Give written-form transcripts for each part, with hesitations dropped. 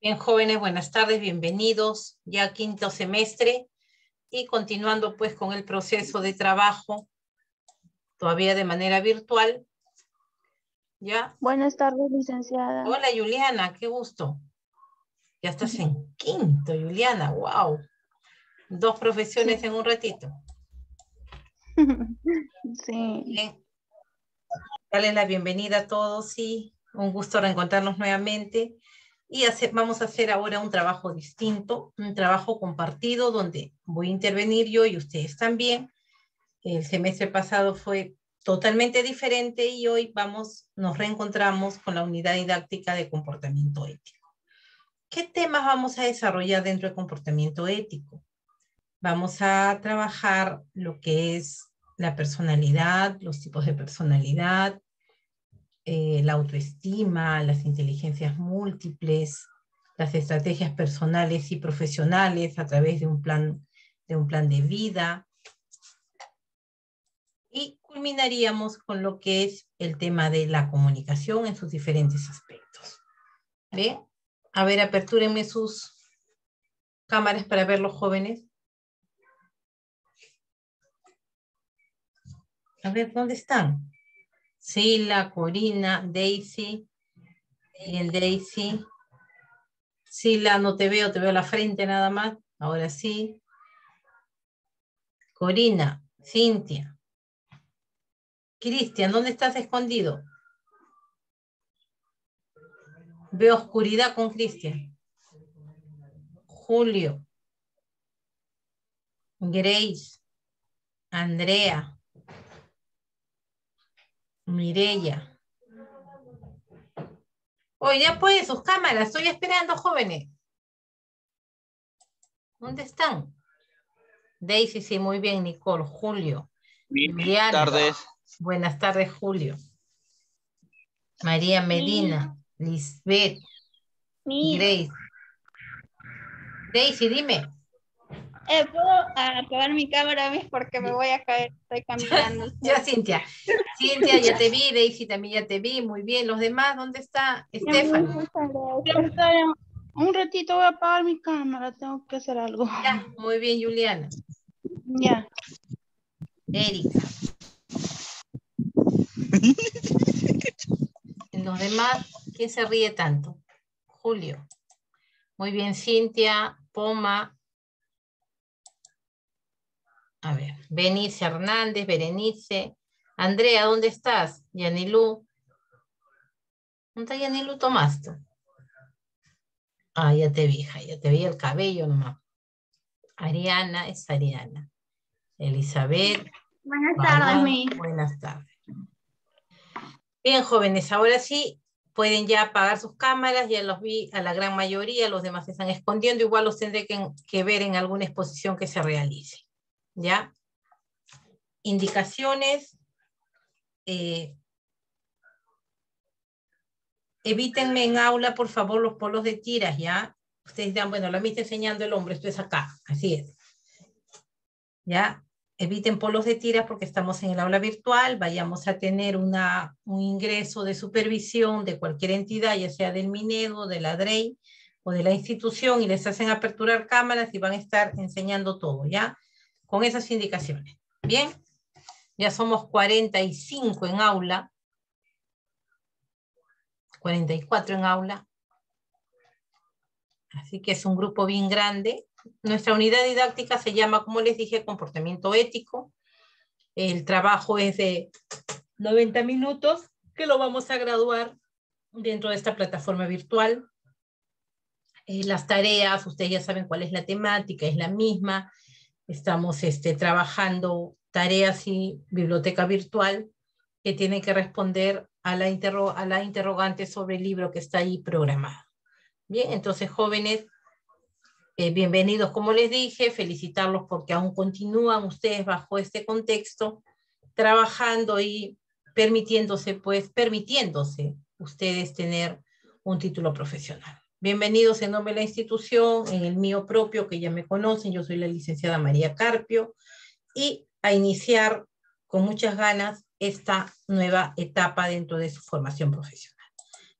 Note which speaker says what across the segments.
Speaker 1: Bien, jóvenes, buenas tardes, bienvenidos ya a quinto semestre y continuando pues con el proceso de trabajo, todavía de manera virtual, ¿ya?
Speaker 2: Buenas tardes, licenciada.
Speaker 1: Hola, Juliana, qué gusto. Ya estás en quinto, Juliana, wow. Dos profesiones
Speaker 2: Sí.
Speaker 1: en un ratito.
Speaker 2: Sí.
Speaker 1: Bien, darles la bienvenida a todos y un gusto reencontrarnos nuevamente. Y vamos a hacer ahora un trabajo distinto, un trabajo compartido donde voy a intervenir yo y ustedes también. El semestre pasado fue totalmente diferente y hoy nos reencontramos con la unidad didáctica de comportamiento ético. ¿Qué temas vamos a desarrollar dentro de comportamiento ético? Vamos a trabajar lo que es la personalidad, los tipos de personalidad, la autoestima, las inteligencias múltiples, las estrategias personales y profesionales a través de un plan de vida. Y culminaríamos con lo que es el tema de la comunicación en sus diferentes aspectos. ¿Bien? A ver, apertúrenme sus cámaras para ver los jóvenes. A ver, ¿dónde están? Sila, Corina, Daisy. Bien, Daisy. Sila, no te veo la frente nada más. Ahora sí. Corina, Cintia. Cristian, ¿dónde estás escondido? Veo oscuridad con Cristian. Julio. Grace. Andrea. Mireya. Oye, ya pues, sus cámaras, estoy esperando, jóvenes. ¿Dónde están? Daisy, sí, muy bien, Nicole. Julio.
Speaker 3: Buenas tardes.
Speaker 1: Buenas tardes, Julio. María Medina. Lisbeth. Grace. Daisy, dime.
Speaker 2: ¿Puedo apagar mi cámara, Miss? Porque me voy a caer, estoy caminando.
Speaker 1: Ya, Cintia. Cintia, ya te vi. Daisy también ya te vi. Muy bien. ¿Los demás dónde está? Estefan.
Speaker 2: Un ratito voy a apagar mi cámara, tengo que hacer algo.
Speaker 1: Ya, muy bien, Juliana.
Speaker 2: Ya.
Speaker 1: Erika. Los demás, ¿quién se ríe tanto? Julio. Muy bien, Cintia, Poma. A ver, Benice Hernández, Berenice. Andrea, ¿dónde estás? Yanilú. ¿Dónde está Yanilú Tomasto? Ah, ya te vi, hija, ya te vi el cabello nomás. Ariana, es Ariana. Elizabeth.
Speaker 2: Buenas tardes, Miss.
Speaker 1: Buenas tardes. Bien, jóvenes, ahora sí pueden ya apagar sus cámaras, ya los vi a la gran mayoría, los demás se están escondiendo, igual los tendré que ver en alguna exposición que se realice. ¿Ya? Indicaciones. Evítenme en aula, por favor, los polos de tiras, ¿ya? Ustedes dirán, bueno, la me está enseñando el hombre, esto es acá, así es. ¿Ya? Eviten polos de tiras porque estamos en el aula virtual, vayamos a tener un ingreso de supervisión de cualquier entidad, ya sea del Minedo, de la DREI o de la institución, y les hacen aperturar cámaras y van a estar enseñando todo, ¿ya? Con esas indicaciones. ¿Bien? Ya somos 45 en aula, 44 en aula, así que es un grupo bien grande. Nuestra unidad didáctica se llama, como les dije, comportamiento ético. El trabajo es de 90 minutos, que lo vamos a graduar dentro de esta plataforma virtual. Las tareas, ustedes ya saben cuál es la temática, es la misma. Estamos trabajando tareas y biblioteca virtual que tienen que responder a la interrogante sobre el libro que está ahí programado. Bien, entonces, jóvenes, bienvenidos, como les dije, felicitarlos porque aún continúan ustedes bajo este contexto, trabajando y permitiéndose ustedes tener un título profesional. Bienvenidos en nombre de la institución, en el mío propio, que ya me conocen, yo soy la licenciada María Carpio, y a iniciar con muchas ganas esta nueva etapa dentro de su formación profesional.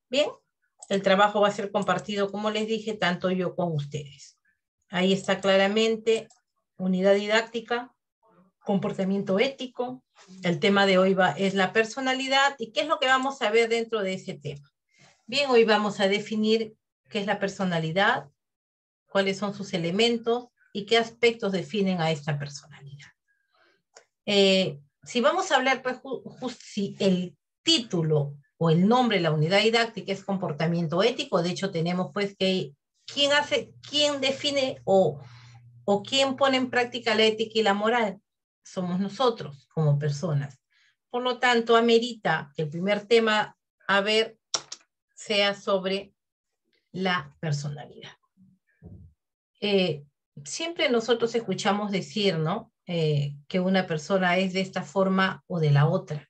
Speaker 1: Bien, El trabajo va a ser compartido, como les dije, tanto yo con ustedes. Ahí está claramente unidad didáctica, comportamiento ético. El tema de hoy es la personalidad. ¿Y qué es lo que vamos a ver dentro de ese tema? Bien, hoy vamos a definir qué es la personalidad, cuáles son sus elementos y qué aspectos definen a esta personalidad. Si vamos a hablar, pues, si el título o el nombre de la unidad didáctica es comportamiento ético, de hecho tenemos pues que quién define o quién pone en práctica la ética y la moral, somos nosotros como personas. Por lo tanto, amerita que el primer tema a ver sea sobre la personalidad. Siempre nosotros escuchamos decir, ¿no? Que una persona es de esta forma o de la otra.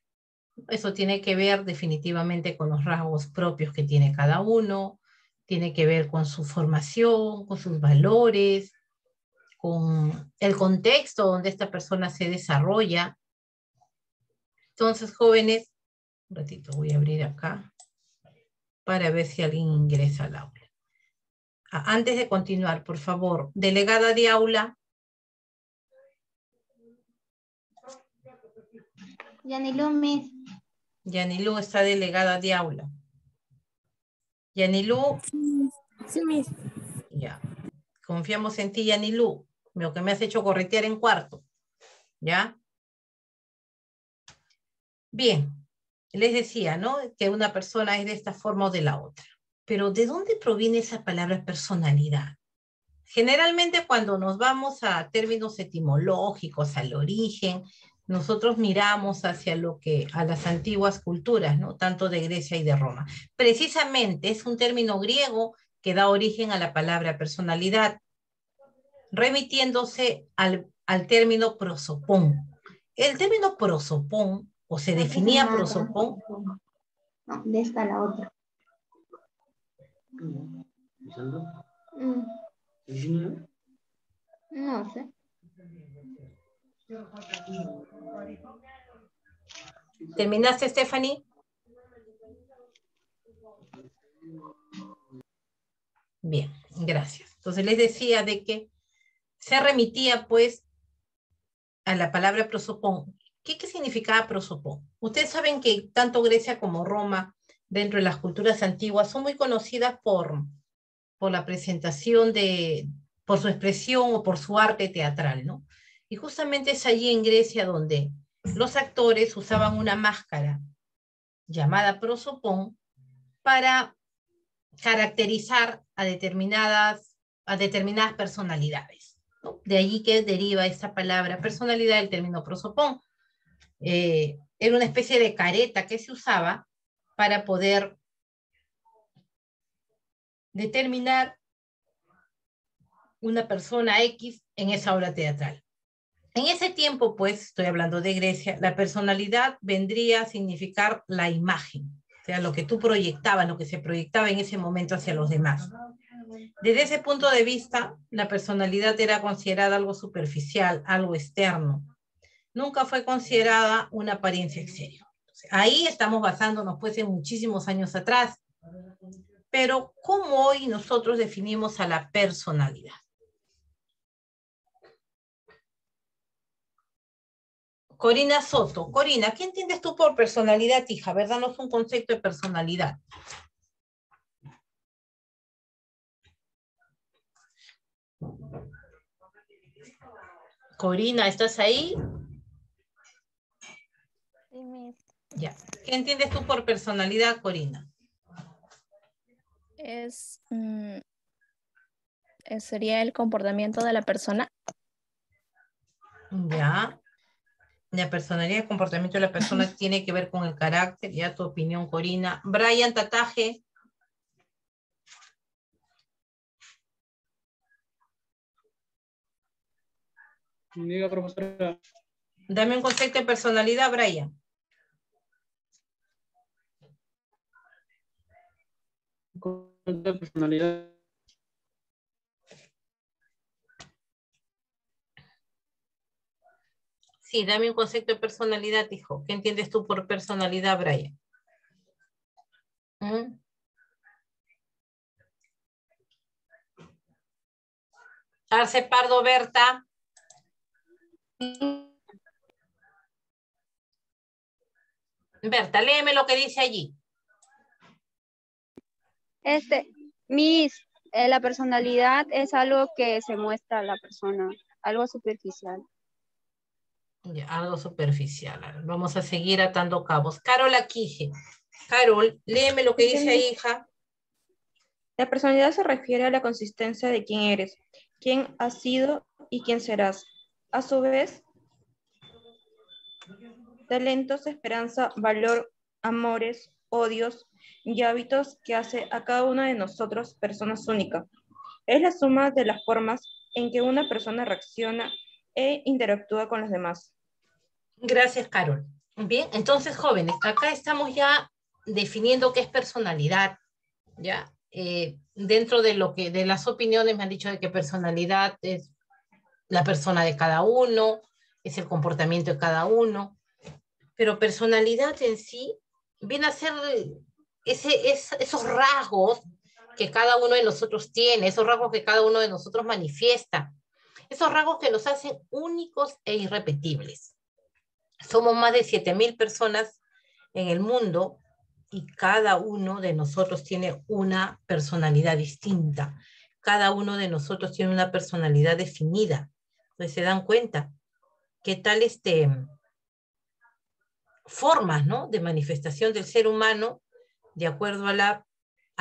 Speaker 1: Eso tiene que ver definitivamente con los rasgos propios que tiene cada uno, tiene que ver con su formación, con sus valores, con el contexto donde esta persona se desarrolla. Entonces, jóvenes, un ratito voy a abrir acá para ver si alguien ingresa al aula. Antes de continuar, por favor, delegada de aula.
Speaker 2: Yanilú, Miss.
Speaker 1: Yanilú está delegada de aula. Yanilú.
Speaker 4: Sí, Miss.
Speaker 1: Ya. Confiamos en ti, Yanilú. Lo que me has hecho corretear en cuarto. ¿Ya? Bien. Les decía, ¿no? Que una persona es de esta forma o de la otra. Pero ¿de dónde proviene esa palabra personalidad? Generalmente cuando nos vamos a términos etimológicos, al origen, nosotros miramos hacia a las antiguas culturas, ¿no? Tanto de Grecia y de Roma. Precisamente es un término griego que da origen a la palabra personalidad, remitiéndose al término prosopón. El término prosopón, o se definía prosopón.
Speaker 2: No, de esta a la otra. No sé.
Speaker 1: ¿Terminaste, Stephanie? Bien, gracias. Entonces les decía de que se remitía pues a la palabra prosopón. ¿Qué significaba prosopón? Ustedes saben que tanto Grecia como Roma, dentro de las culturas antiguas, son muy conocidas por la presentación por su expresión o por su arte teatral, ¿no? Y justamente es allí en Grecia donde los actores usaban una máscara llamada prosopón para caracterizar a determinadas personalidades, ¿no? De allí que deriva esta palabra personalidad del término prosopón. Era una especie de careta que se usaba para poder determinar una persona X en esa obra teatral. En ese tiempo, pues, estoy hablando de Grecia, la personalidad vendría a significar la imagen, o sea, lo que tú proyectabas, lo que se proyectaba en ese momento hacia los demás. Desde ese punto de vista, la personalidad era considerada algo superficial, algo externo. Nunca fue considerada una apariencia exterior. Ahí estamos basándonos, pues, en muchísimos años atrás. Pero, ¿cómo hoy nosotros definimos a la personalidad? Corina Soto. Corina, ¿qué entiendes tú por personalidad, hija? A ver, danos un concepto de personalidad. Corina, ¿estás ahí?
Speaker 2: Sí, Miss.
Speaker 1: Ya. ¿Qué entiendes tú por personalidad, Corina?
Speaker 4: Sería el comportamiento de la persona.
Speaker 1: Ya. La personalidad y el comportamiento de la persona tiene que ver con el carácter. Ya tu opinión, Corina. Brian Tataje.
Speaker 5: Diga, profesora.
Speaker 1: Dame un concepto de personalidad, Brian.
Speaker 5: De personalidad.
Speaker 1: Sí, dame un concepto de personalidad, hijo. ¿Qué entiendes tú por personalidad, Brian? ¿Mm? Arce Pardo Berta. Berta, léeme lo que dice allí.
Speaker 2: La personalidad es algo que se muestra a la persona, algo superficial.
Speaker 1: Ya, algo superficial. A ver, vamos a seguir atando cabos. Carol Aquije. Carol, léeme lo que dice ahí, hija.
Speaker 6: La personalidad se refiere a la consistencia de quién eres, quién has sido y quién serás. A su vez, talentos, esperanza, valor, amores, odios y hábitos que hace a cada uno de nosotros personas únicas. Es la suma de las formas en que una persona reacciona e interactúa con los demás.
Speaker 1: Gracias, Carol. Bien, entonces, jóvenes, acá estamos ya definiendo qué es personalidad, ¿ya? Dentro de las opiniones me han dicho de que personalidad es la persona de cada uno, es el comportamiento de cada uno, pero personalidad en sí viene a ser esos rasgos que cada uno de nosotros tiene, esos rasgos que cada uno de nosotros manifiesta, esos rasgos que nos hacen únicos e irrepetibles. Somos más de 7,000 personas en el mundo y cada uno de nosotros tiene una personalidad distinta. Cada uno de nosotros tiene una personalidad definida. Entonces se dan cuenta qué tal formas, ¿no?, de manifestación del ser humano de acuerdo a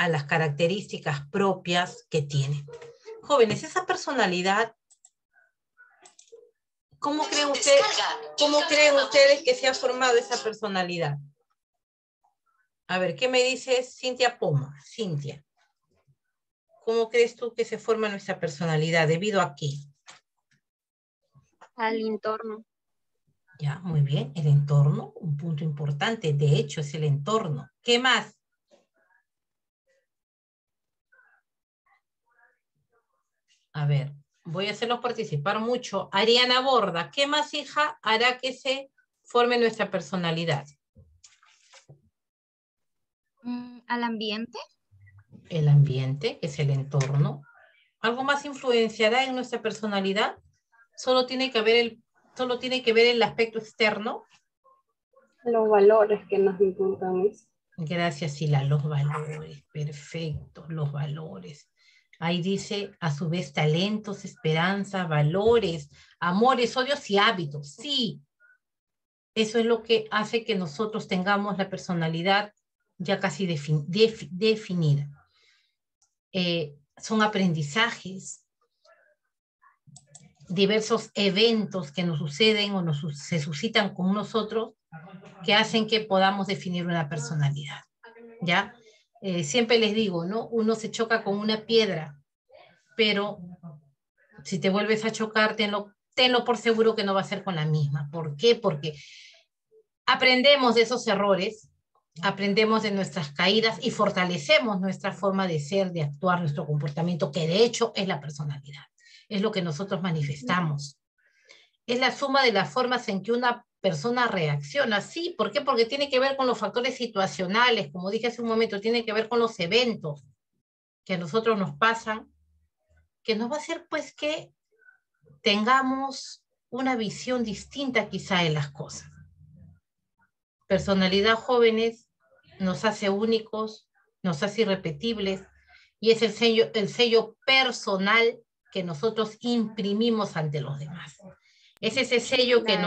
Speaker 1: las características propias que tiene. Jóvenes, esa personalidad, ¿cómo creen ustedes que se ha formado esa personalidad? A ver, ¿qué me dice Cintia Poma? Cintia, ¿cómo crees tú que se forma nuestra personalidad? ¿Debido a qué?
Speaker 2: Al entorno.
Speaker 1: Ya, muy bien, el entorno, un punto importante, de hecho es el entorno. ¿Qué más? A ver, voy a hacerlos participar mucho. Ariana Borda, ¿qué más, hija, hará que se forme nuestra personalidad?
Speaker 7: Al ambiente.
Speaker 1: El ambiente, que es el entorno. ¿Algo más influenciará en nuestra personalidad? Solo tiene que ver el aspecto externo.
Speaker 8: Los valores que nos inculcamos.
Speaker 1: Gracias, Sila, los valores, perfecto, los valores. Ahí dice, a su vez, talentos, esperanza, valores, amores, odios y hábitos. Sí, eso es lo que hace que nosotros tengamos la personalidad ya casi definida. Son aprendizajes, diversos eventos que nos suceden o se suscitan con nosotros que hacen que podamos definir una personalidad, ¿ya? Siempre les digo, ¿no? Uno se choca con una piedra, pero si te vuelves a chocar, tenlo por seguro que no va a ser con la misma. ¿Por qué? Porque aprendemos de esos errores, aprendemos de nuestras caídas y fortalecemos nuestra forma de ser, de actuar, nuestro comportamiento, que de hecho es la personalidad. Es lo que nosotros manifestamos. Es la suma de las formas en que una persona reacciona. Sí, ¿por qué? Porque tiene que ver con los factores situacionales, como dije hace un momento, tiene que ver con los eventos que a nosotros nos pasan, que nos va a hacer pues que tengamos una visión distinta quizá de las cosas. Personalidad, jóvenes, nos hace únicos, nos hace irrepetibles, y es el sello personal que nosotros imprimimos ante los demás. Es ese sello que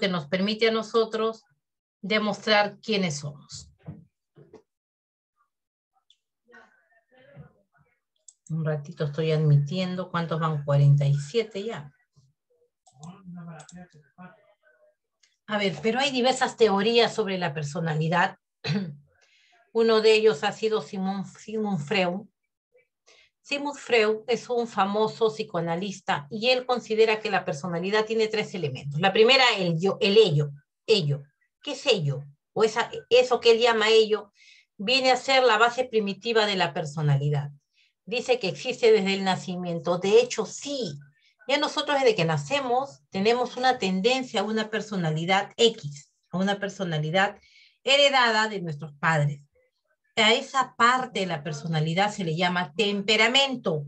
Speaker 1: nos permite a nosotros demostrar quiénes somos. Un ratito estoy admitiendo. ¿Cuántos van? 47 ya. A ver, pero hay diversas teorías sobre la personalidad. Uno de ellos ha sido Sigmund Freud. Sigmund Freud es un famoso psicoanalista y él considera que la personalidad tiene 3 elementos. La primera, el yo, el ello. ¿Qué es ello? O eso que él llama ello viene a ser la base primitiva de la personalidad. Dice que existe desde el nacimiento. De hecho, sí. Ya nosotros desde que nacemos tenemos una tendencia a una personalidad X, a una personalidad heredada de nuestros padres. a esa parte de la personalidad se le llama temperamento,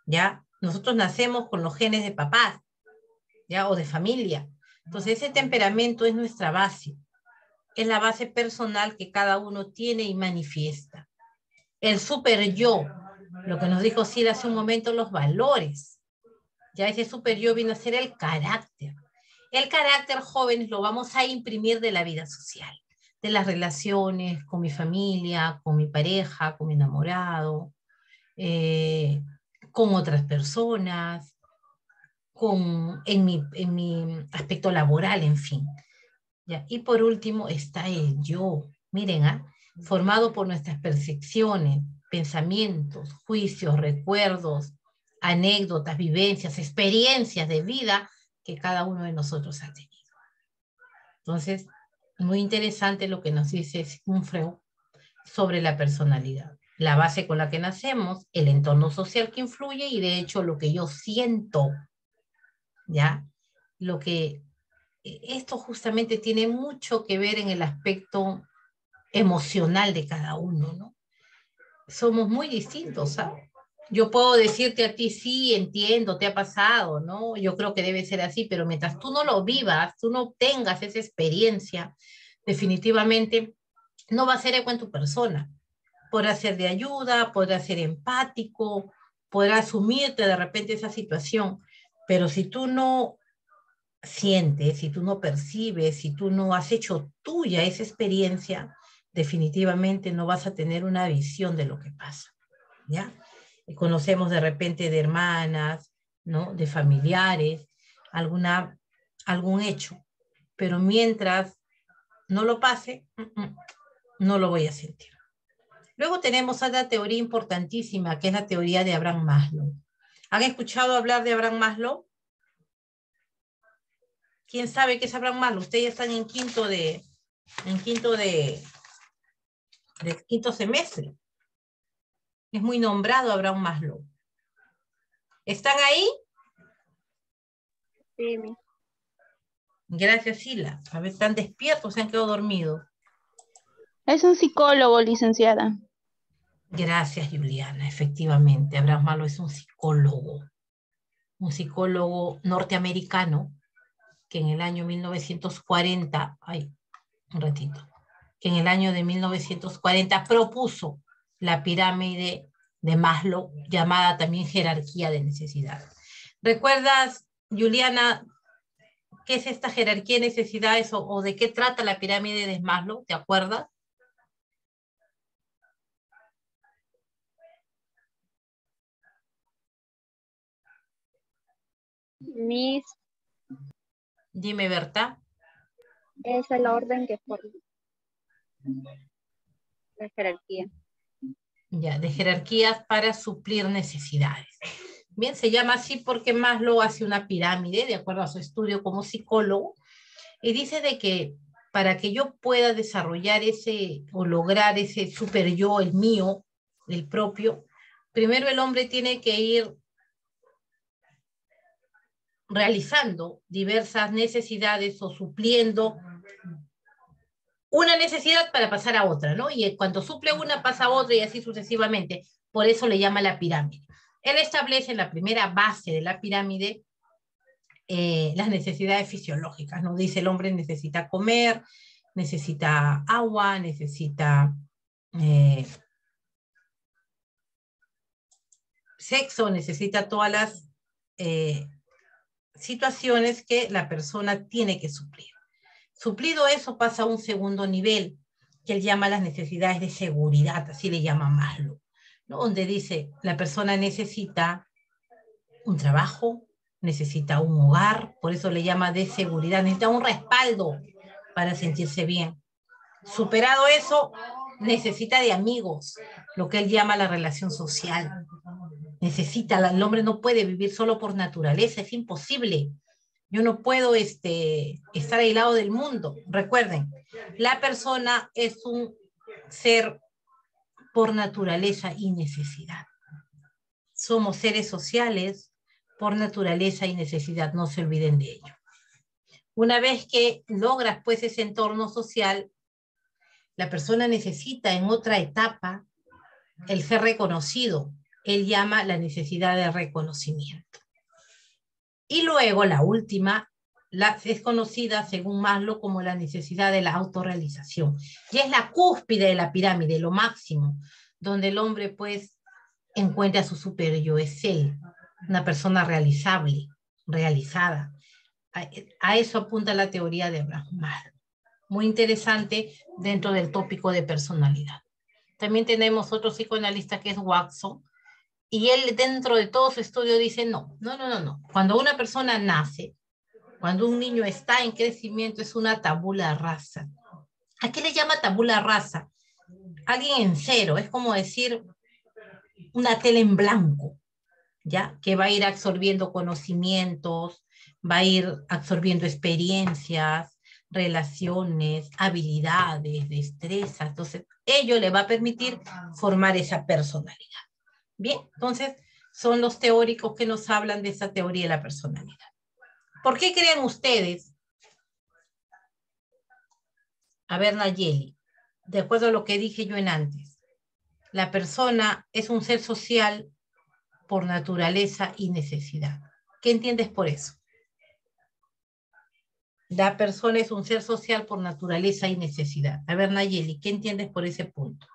Speaker 1: ¿ya? Nosotros nacemos con los genes de papá, ¿ya? O de familia. Entonces ese temperamento es nuestra base. Es la base personal que cada uno tiene y manifiesta. El super yo, lo que nos dijo Sila hace un momento, los valores. Ya ese super yo viene a ser el carácter. El carácter, jóvenes, lo vamos a imprimir de la vida social, de las relaciones con mi familia, con mi pareja, con mi enamorado, con otras personas, en mi aspecto laboral, en fin. ¿Ya? Y por último está el yo. Miren, formado por nuestras percepciones, pensamientos, juicios, recuerdos, anécdotas, vivencias, experiencias de vida que cada uno de nosotros ha tenido. Entonces, muy interesante lo que nos dice Sigmund Freud sobre la personalidad. La base con la que nacemos, el entorno social que influye y de hecho lo que yo siento, ¿ya? Esto justamente tiene mucho que ver en el aspecto emocional de cada uno, ¿no? Somos muy distintos, ¿sabes? Yo puedo decirte a ti, sí, entiendo, te ha pasado, ¿no? Yo creo que debe ser así, pero mientras tú no lo vivas, tú no tengas esa experiencia, definitivamente no va a ser eco en tu persona. Podrá ser de ayuda, podrá ser empático, podrá asumirte de repente esa situación, pero si tú no sientes, si tú no percibes, si tú no has hecho tuya esa experiencia, definitivamente no vas a tener una visión de lo que pasa, ¿ya? Y conocemos de repente de hermanas, ¿no? De familiares, algún hecho, pero mientras no lo pase, no lo voy a sentir. Luego tenemos otra teoría importantísima, que es la teoría de Abraham Maslow. ¿Han escuchado hablar de Abraham Maslow? ¿Quién sabe qué es Abraham Maslow? Ustedes ya están en quinto semestre. Es muy nombrado Abraham Maslow. ¿Están ahí?
Speaker 2: Sí,
Speaker 1: Gracias, Sila. A ver, ¿están despiertos? ¿Se han quedado dormidos?
Speaker 2: es un psicólogo, licenciada.
Speaker 1: Gracias, Juliana. Efectivamente, Abraham Maslow es un psicólogo norteamericano que en el año 1940, que en el año de 1940 propuso la pirámide de Maslow, llamada también jerarquía de necesidades. ¿Recuerdas, Juliana, qué es esta jerarquía de necesidades o de qué trata la pirámide de Maslow? ¿Te acuerdas?
Speaker 2: Miss,
Speaker 1: Dime, Berta.
Speaker 2: es el orden que forma la jerarquía.
Speaker 1: Ya, de jerarquías para suplir necesidades. Bien, se llama así porque Maslow hace una pirámide, de acuerdo a su estudio como psicólogo, y dice de que para que yo pueda desarrollar o lograr ese super yo, el mío, el propio, primero el hombre tiene que ir realizando diversas necesidades o supliendo una necesidad para pasar a otra, ¿no? Y cuando suple una pasa a otra y así sucesivamente. Por eso le llama la pirámide. Él establece en la primera base de la pirámide las necesidades fisiológicas, ¿no? Dice el hombre necesita comer, necesita agua, necesita sexo, necesita todas las situaciones que la persona tiene que suplir. Suplido eso pasa a un segundo nivel, que él llama las necesidades de seguridad, así le llama Maslow, ¿no? Donde dice, la persona necesita un trabajo, necesita un hogar, por eso le llama de seguridad, necesita un respaldo para sentirse bien. Superado eso, necesita de amigos, lo que él llama la relación social. El hombre no puede vivir solo por naturaleza, es imposible. Yo no puedo estar aislado del mundo. Recuerden, la persona es un ser por naturaleza y necesidad. Somos seres sociales por naturaleza y necesidad, no se olviden de ello. Una vez que logras pues ese entorno social, La persona necesita en otra etapa el ser reconocido. Él llama la necesidad de reconocimiento. Y luego la última es conocida según Maslow como la necesidad de la autorrealización. Y es la cúspide de la pirámide, lo máximo, donde el hombre pues encuentra su superior, es él, una persona realizable, realizada. A eso apunta la teoría de Abraham Maslow. Muy interesante dentro del tópico de personalidad. También tenemos otro psicoanalista que es Watson, y él dentro de todo su estudio dice, no. Cuando una persona nace, cuando un niño está en crecimiento, es una tabula rasa. ¿A qué le llama tabula rasa? Alguien en cero, es como decir una tela en blanco, ¿ya? Que va a ir absorbiendo conocimientos, va a ir absorbiendo experiencias, relaciones, habilidades, destrezas. Entonces, ello le va a permitir formar esa personalidad. Bien, entonces son los teóricos que nos hablan de esa teoría de la personalidad. ¿Por qué creen ustedes? A ver, Nayeli, de acuerdo a lo que dije yo en antes, la persona es un ser social por naturaleza y necesidad. ¿Qué entiendes por eso? La persona es un ser social por naturaleza y necesidad. A ver, Nayeli, ¿qué entiendes por ese punto?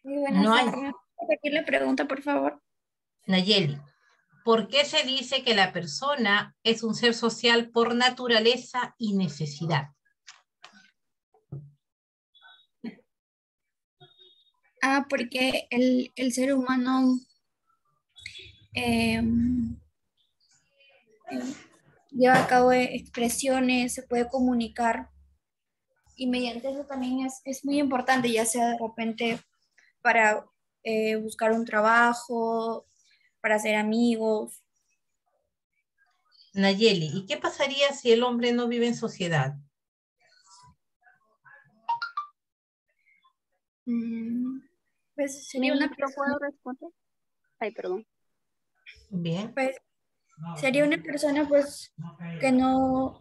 Speaker 4: Muy buenas
Speaker 1: No hay.
Speaker 4: tardes. ¿Me puede repetir la pregunta, por favor?
Speaker 1: Nayeli, ¿por qué se dice que la persona es un ser social por naturaleza y necesidad?
Speaker 4: Porque el ser humano eh, lleva a cabo expresiones, se puede comunicar y mediante eso también es muy importante, ya sea de repente para buscar un trabajo, para hacer amigos.
Speaker 1: Nayeli, ¿y qué pasaría si el hombre no vive en sociedad?
Speaker 4: Pues sería una
Speaker 8: ¿Yo puedo
Speaker 4: persona,
Speaker 8: responder? Ay, perdón.
Speaker 1: Bien.
Speaker 4: pues sería una persona pues que no,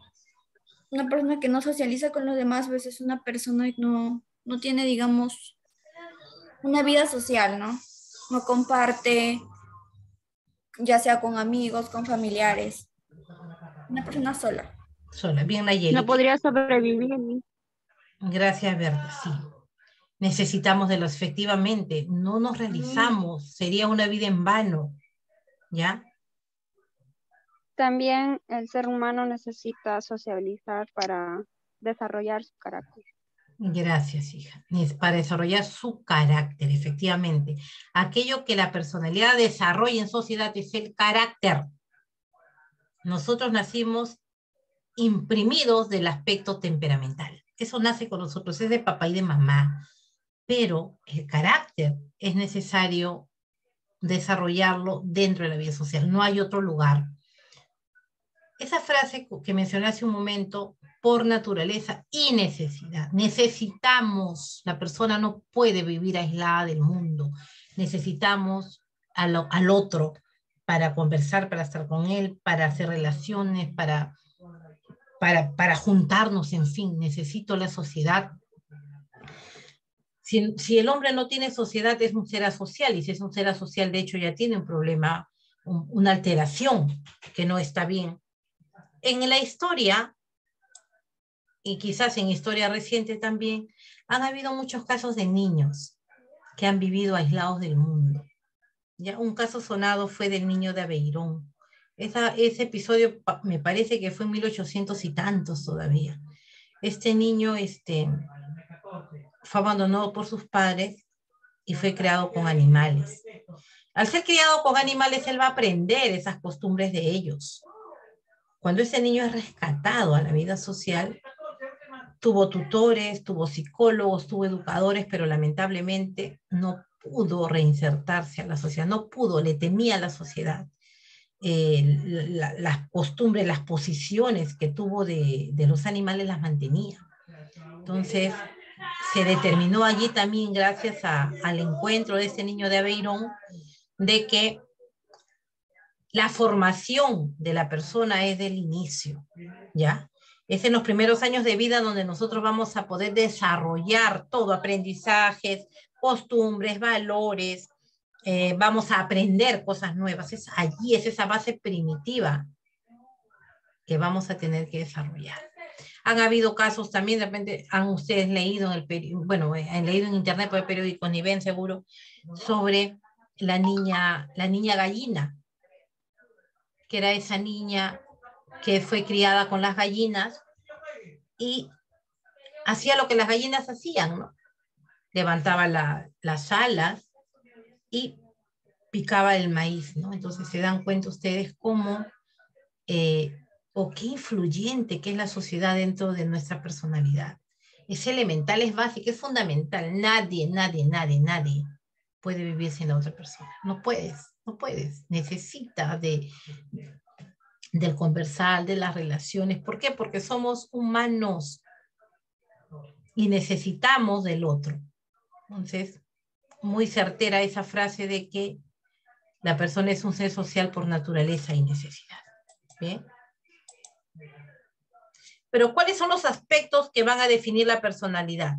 Speaker 4: una persona que no socializa con los demás, pues es una persona que no tiene, digamos, una vida social, ¿no? No comparte, ya sea con amigos, con familiares. Una persona sola.
Speaker 1: Sola. Bien,
Speaker 8: No
Speaker 1: Nayeli.
Speaker 8: podría sobrevivir en mí.
Speaker 1: Gracias, Berta. Sí. Necesitamos de lo efectivamente. No nos realizamos. Sería una vida en vano. ¿Ya?
Speaker 8: También el ser humano necesita socializar para desarrollar su carácter.
Speaker 1: Gracias, hija. Para desarrollar su carácter, efectivamente. Aquello que la personalidad desarrolla en sociedad es el carácter. Nosotros nacimos imprimidos del aspecto temperamental. Eso nace con nosotros, es de papá y de mamá. Pero el carácter es necesario desarrollarlo dentro de la vida social. No hay otro lugar. Esa frase que mencioné hace un momento, por naturaleza y necesidad. Necesitamos, la persona no puede vivir aislada del mundo. Necesitamos al otro para conversar, para estar con él, para hacer relaciones, para juntarnos, en fin. Necesito la sociedad. Si el hombre no tiene sociedad, es un ser asocial, y si es un ser asocial, de hecho, ya tiene un problema, una alteración que no está bien. En la historia, y quizás en historia reciente también, han habido muchos casos de niños que han vivido aislados del mundo. Ya un caso sonado fue del niño de Aveirón. Ese episodio me parece que fue en 1800 y tantos todavía. Este niño fue abandonado por sus padres y fue criado con animales. Al ser criado con animales, él va a aprender esas costumbres de ellos. Cuando ese niño es rescatado a la vida social, tuvo tutores, tuvo psicólogos, tuvo educadores, pero lamentablemente no pudo reinsertarse a la sociedad, no pudo, le temía a la sociedad. Las costumbres, las posiciones que tuvo de los animales las mantenía. Entonces, se determinó allí también, gracias al encuentro de ese niño de Aveirón, de que la formación de la persona es del inicio, ¿ya? Es en los primeros años de vida donde nosotros vamos a poder desarrollar todo, aprendizajes, costumbres, valores, vamos a aprender cosas nuevas. Es allí, es esa base primitiva que vamos a tener que desarrollar. Han habido casos también, de repente han ustedes leído en el periódico, bueno, han leído en internet por el periódico, ni ven seguro, sobre la niña gallina, que era esa niña que fue criada con las gallinas y hacía lo que las gallinas hacían, ¿no? Levantaba las alas y picaba el maíz, ¿no? Entonces se dan cuenta ustedes cómo o qué influyente que es la sociedad dentro de nuestra personalidad. Es elemental, es básico, es fundamental. Nadie puede vivir sin la otra persona. No puedes. Necesita del conversar, de las relaciones. ¿Por qué? Porque somos humanos y necesitamos del otro. Entonces, muy certera esa frase de que la persona es un ser social por naturaleza y necesidad. ¿Bien? Pero ¿cuáles son los aspectos que van a definir la personalidad?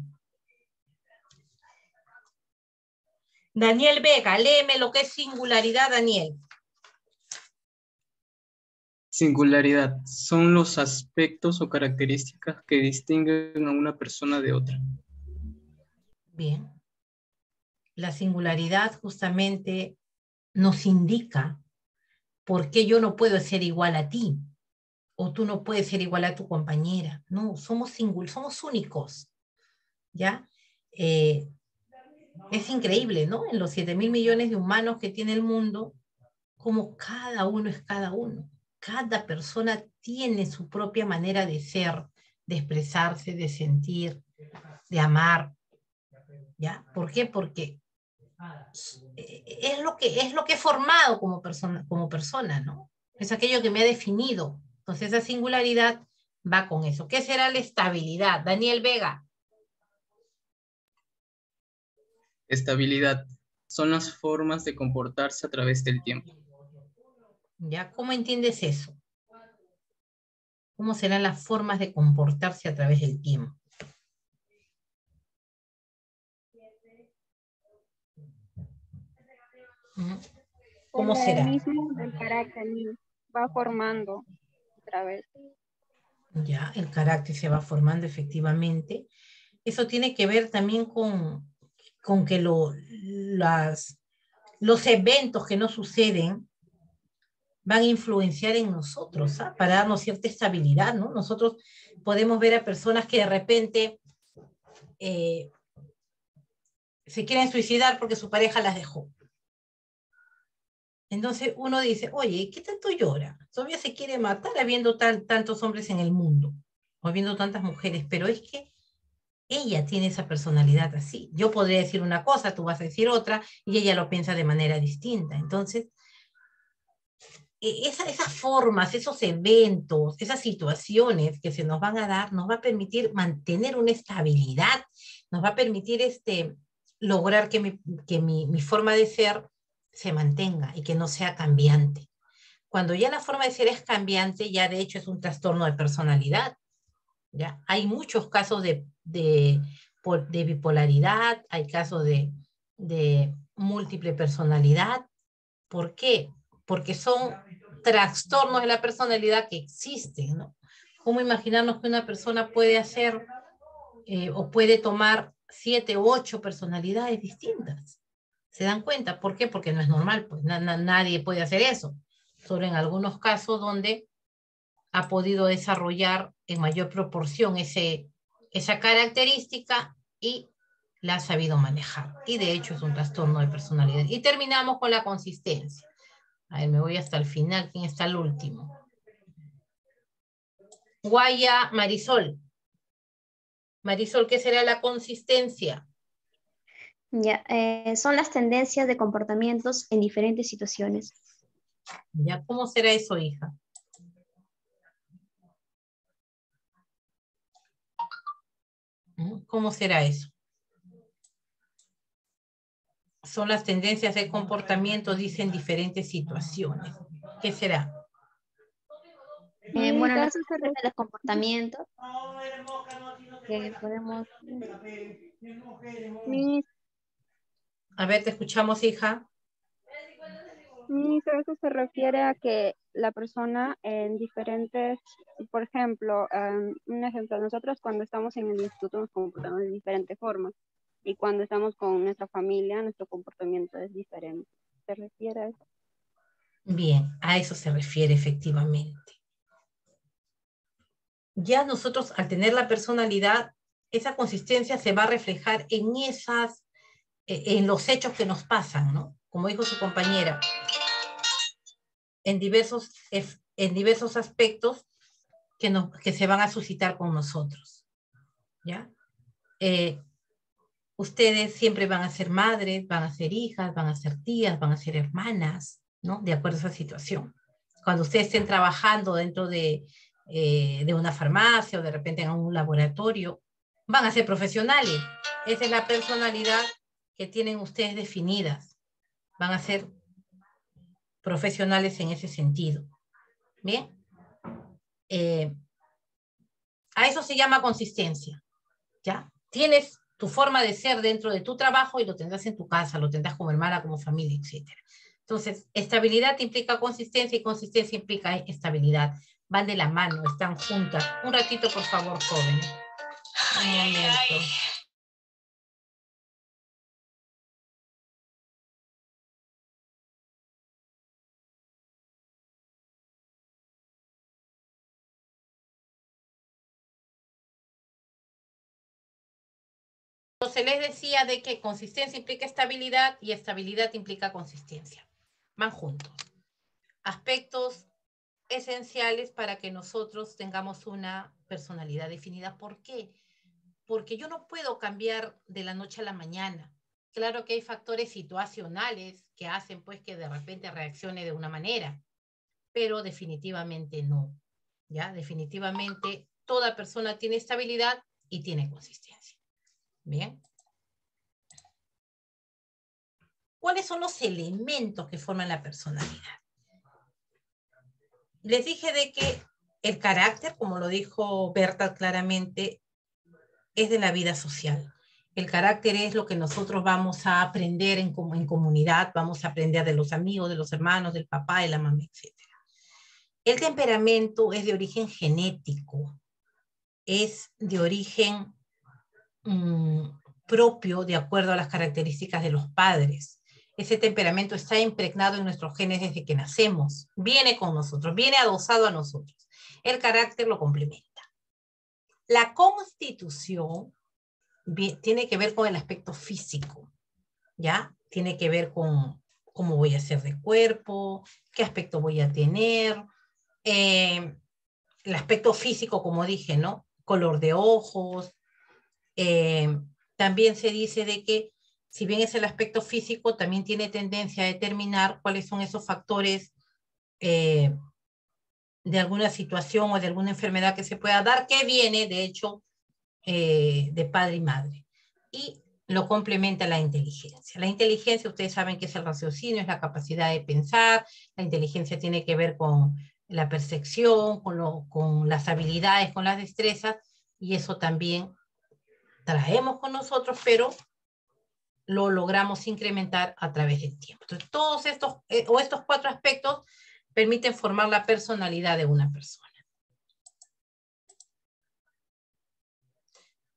Speaker 1: Daniel Vega, léeme lo que es singularidad, Daniel.
Speaker 5: Singularidad son los aspectos o características que distinguen a una persona de otra.
Speaker 1: Bien. La singularidad justamente nos indica por qué yo no puedo ser igual a ti, o tú no puedes ser igual a tu compañera. No, somos únicos, ¿ya? Es increíble, ¿no? En los 7.000 millones de humanos que tiene el mundo, como cada uno es cada uno. Cada persona tiene su propia manera de ser, de expresarse, de sentir, de amar, ¿ya? ¿Por qué? Porque es lo que he formado como persona, ¿no? Es aquello que me ha definido. Entonces esa singularidad va con eso. ¿Qué será la estabilidad? Daniel Vega.
Speaker 5: Estabilidad son las formas de comportarse a través del tiempo.
Speaker 1: ¿Ya? ¿Cómo entiendes eso? ¿Cómo serán las formas de comportarse a través del tiempo? ¿Cómo será?
Speaker 8: El mismo del carácter va formando otra vez.
Speaker 1: Ya, el carácter se va formando efectivamente. Eso tiene que ver también con que los eventos que nos suceden van a influenciar en nosotros, ¿ah? Para darnos cierta estabilidad, ¿no? Nosotros podemos ver a personas que de repente se quieren suicidar porque su pareja las dejó. Entonces uno dice, oye, ¿qué tanto llora? Todavía se quiere matar habiendo tantos hombres en el mundo, o habiendo tantas mujeres, pero es que ella tiene esa personalidad así. Yo podría decir una cosa, tú vas a decir otra, y ella lo piensa de manera distinta. Entonces, esas formas, esos eventos, esas situaciones que se nos van a dar, nos va a permitir mantener una estabilidad, nos va a permitir lograr que mi forma de ser se mantenga y que no sea cambiante. Cuando ya la forma de ser es cambiante, ya de hecho es un trastorno de personalidad. ¿Ya? Hay muchos casos de bipolaridad, hay casos de múltiple personalidad. ¿Por qué? Porque son trastornos de la personalidad que existen, ¿no? ¿Cómo imaginarnos que una persona puede hacer o puede tomar 7 u 8 personalidades distintas? ¿Se dan cuenta? ¿Por qué? Porque no es normal, pues nadie puede hacer eso. Solo en algunos casos donde ha podido desarrollar en mayor proporción esa característica y la ha sabido manejar. Y de hecho es un trastorno de personalidad. Y terminamos con la consistencia. A ver, me voy hasta el final. ¿Quién está el último? Guaya Marisol. Marisol, ¿qué será la consistencia?
Speaker 9: Ya, son las tendencias de comportamientos en diferentes situaciones.
Speaker 1: ¿Ya? ¿Cómo será eso, hija? ¿Cómo será eso? Son las tendencias de comportamiento, dicen, diferentes situaciones. ¿Qué será?
Speaker 9: Bueno,
Speaker 8: Mi
Speaker 9: la
Speaker 8: caso se
Speaker 9: de los comportamientos que podemos...
Speaker 8: mi,
Speaker 1: A ver, te escuchamos, hija.
Speaker 8: mi caso se refiere a que la persona en diferentes, por ejemplo, un ejemplo, nosotros cuando estamos en el instituto nos comportamos de diferente forma y cuando estamos con nuestra familia nuestro comportamiento es diferente. ¿Se refiere a eso?
Speaker 1: Bien, a eso se refiere efectivamente. Ya nosotros, al tener la personalidad, esa consistencia se va a reflejar en los hechos que nos pasan, ¿no? Como dijo su compañera, en diversos aspectos que se van a suscitar con nosotros, ¿ya? Ustedes siempre van a ser madres, van a ser hijas, van a ser tías, van a ser hermanas, ¿no? De acuerdo a esa situación. Cuando ustedes estén trabajando dentro de una farmacia o de repente en un laboratorio, van a ser profesionales. Esa es la personalidad que tienen ustedes definidas. Van a ser profesionales en ese sentido. ¿Bien? A eso se llama consistencia, ¿ya? Tienes tu forma de ser dentro de tu trabajo y lo tendrás en tu casa, lo tendrás como hermana, como familia, etc. Entonces, estabilidad implica consistencia y consistencia implica estabilidad. Van de la mano, están juntas. Un ratito, por favor, joven. Un momento. Entonces les decía de que consistencia implica estabilidad y estabilidad implica consistencia. Van juntos. Aspectos esenciales para que nosotros tengamos una personalidad definida. ¿Por qué? Porque yo no puedo cambiar de la noche a la mañana. Claro que hay factores situacionales que hacen pues que de repente reaccione de una manera, pero definitivamente no. ¿Ya? Definitivamente toda persona tiene estabilidad y tiene consistencia. Bien. ¿Cuáles son los elementos que forman la personalidad? Les dije de que el carácter, como lo dijo Berta claramente, es de la vida social. El carácter es lo que nosotros vamos a aprender en comunidad, vamos a aprender de los amigos, de los hermanos, del papá, de la mamá, etc. El temperamento es de origen genético, es de origen propio de acuerdo a las características de los padres. Ese temperamento está impregnado en nuestros genes desde que nacemos, viene con nosotros, viene adosado a nosotros. El carácter lo complementa. La constitución tiene que ver con el aspecto físico, ¿ya? Tiene que ver con cómo voy a ser de cuerpo, qué aspecto voy a tener, el aspecto físico, como dije, ¿no? Color de ojos. También se dice de que, si bien es el aspecto físico, también tiene tendencia a determinar cuáles son esos factores de alguna situación o de alguna enfermedad que se pueda dar, que viene, de hecho, de padre y madre. Y lo complementa la inteligencia. La inteligencia, ustedes saben que es el raciocinio, es la capacidad de pensar. La inteligencia tiene que ver con la percepción, con las habilidades, con las destrezas, y eso también traemos con nosotros, pero lo logramos incrementar a través del tiempo. Entonces, todos estos 4 aspectos permiten formar la personalidad de una persona.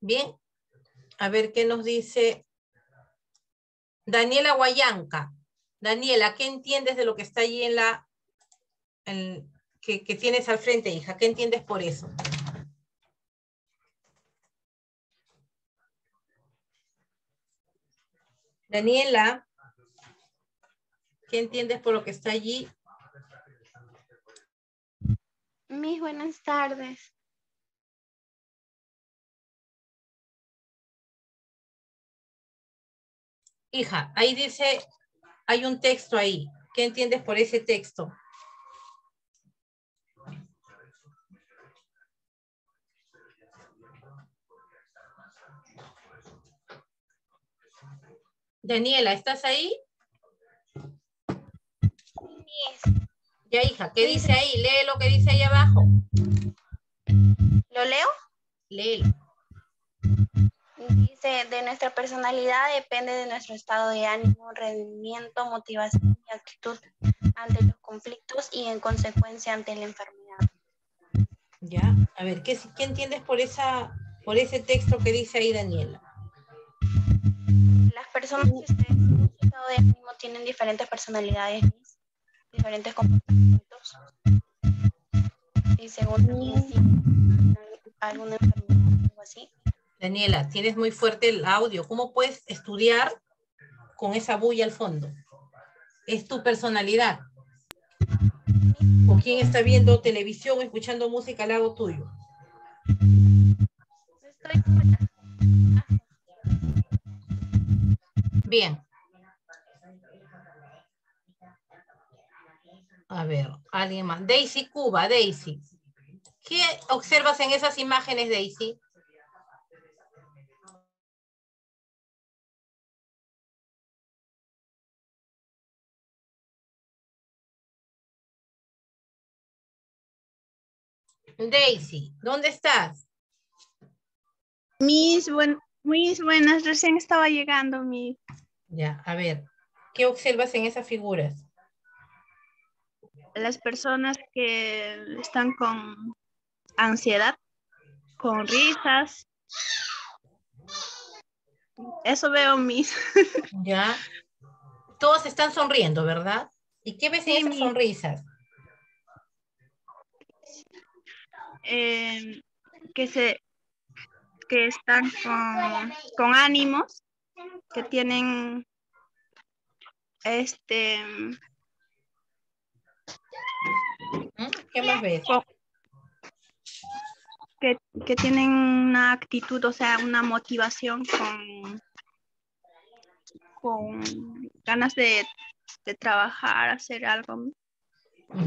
Speaker 1: Bien, a ver qué nos dice Daniela Guayanca. Daniela, ¿qué entiendes de lo que está allí que tienes al frente, hija? ¿Qué entiendes por eso? Daniela, ¿qué entiendes por lo que está allí?
Speaker 10: Mis buenas tardes.
Speaker 1: Hija, ahí dice, hay un texto ahí. ¿Qué entiendes por ese texto? Daniela, ¿estás ahí?
Speaker 10: Yes.
Speaker 1: Ya, hija, ¿qué dice ahí? Lee lo que dice ahí abajo.
Speaker 10: ¿Lo leo?
Speaker 1: Léelo.
Speaker 10: Dice, de nuestra personalidad depende de nuestro estado de ánimo, rendimiento, motivación y actitud ante los conflictos y en consecuencia ante la enfermedad.
Speaker 1: Ya, a ver, ¿qué entiendes por ese texto que dice ahí Daniela?
Speaker 10: Las personas que estén en su estado de ánimo tienen diferentes personalidades, diferentes comportamientos y según también si alguna enfermedad o algo así.
Speaker 1: Daniela, tienes muy fuerte el audio. ¿Cómo puedes estudiar con esa bulla al fondo? ¿Es tu personalidad? ¿O quién está viendo televisión, escuchando música al lado tuyo?
Speaker 10: Estoy sola.
Speaker 1: Bien. A ver, alguien más. Daisy Cuba, Daisy. ¿Qué observas en esas imágenes, Daisy? Daisy, ¿dónde estás?
Speaker 2: Mis buenas, recién estaba llegando mi.
Speaker 1: Ya, a ver, ¿qué observas en esas figuras?
Speaker 2: Las personas que están con ansiedad, con risas. Eso veo mis.
Speaker 1: Ya. Todos están sonriendo, ¿verdad? ¿Y qué ves en
Speaker 2: Sí,
Speaker 1: esas sonrisas?
Speaker 2: Que están con ánimos, que tienen
Speaker 1: ¿Qué más ves?
Speaker 2: Que tienen una actitud, o sea, una motivación con ganas de trabajar, hacer algo.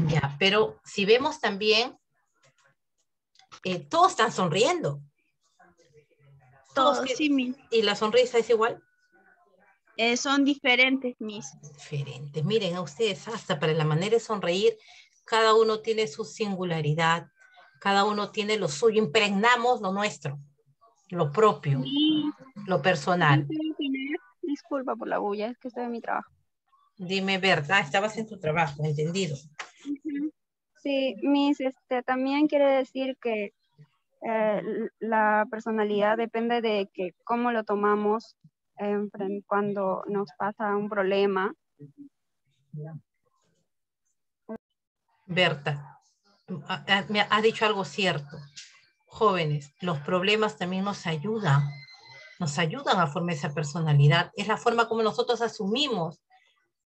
Speaker 1: Ya, pero si vemos también, todos están sonriendo.
Speaker 2: Todos, sí,
Speaker 1: ¿Y la sonrisa es igual?
Speaker 2: Son diferentes,
Speaker 1: Diferentes. Miren, a ustedes, hasta para la manera de sonreír, cada uno tiene su singularidad, cada uno tiene lo suyo, impregnamos lo nuestro, lo propio, lo personal.
Speaker 8: Disculpa por la bulla, es que estoy en mi trabajo.
Speaker 1: Dime, verdad, estabas en tu trabajo, entendido.
Speaker 8: Sí, también quiere decir que la personalidad depende de que cómo lo tomamos cuando nos pasa un problema.
Speaker 1: Berta, me has dicho algo cierto. Jóvenes, los problemas también nos ayudan a formar esa personalidad. Es la forma como nosotros asumimos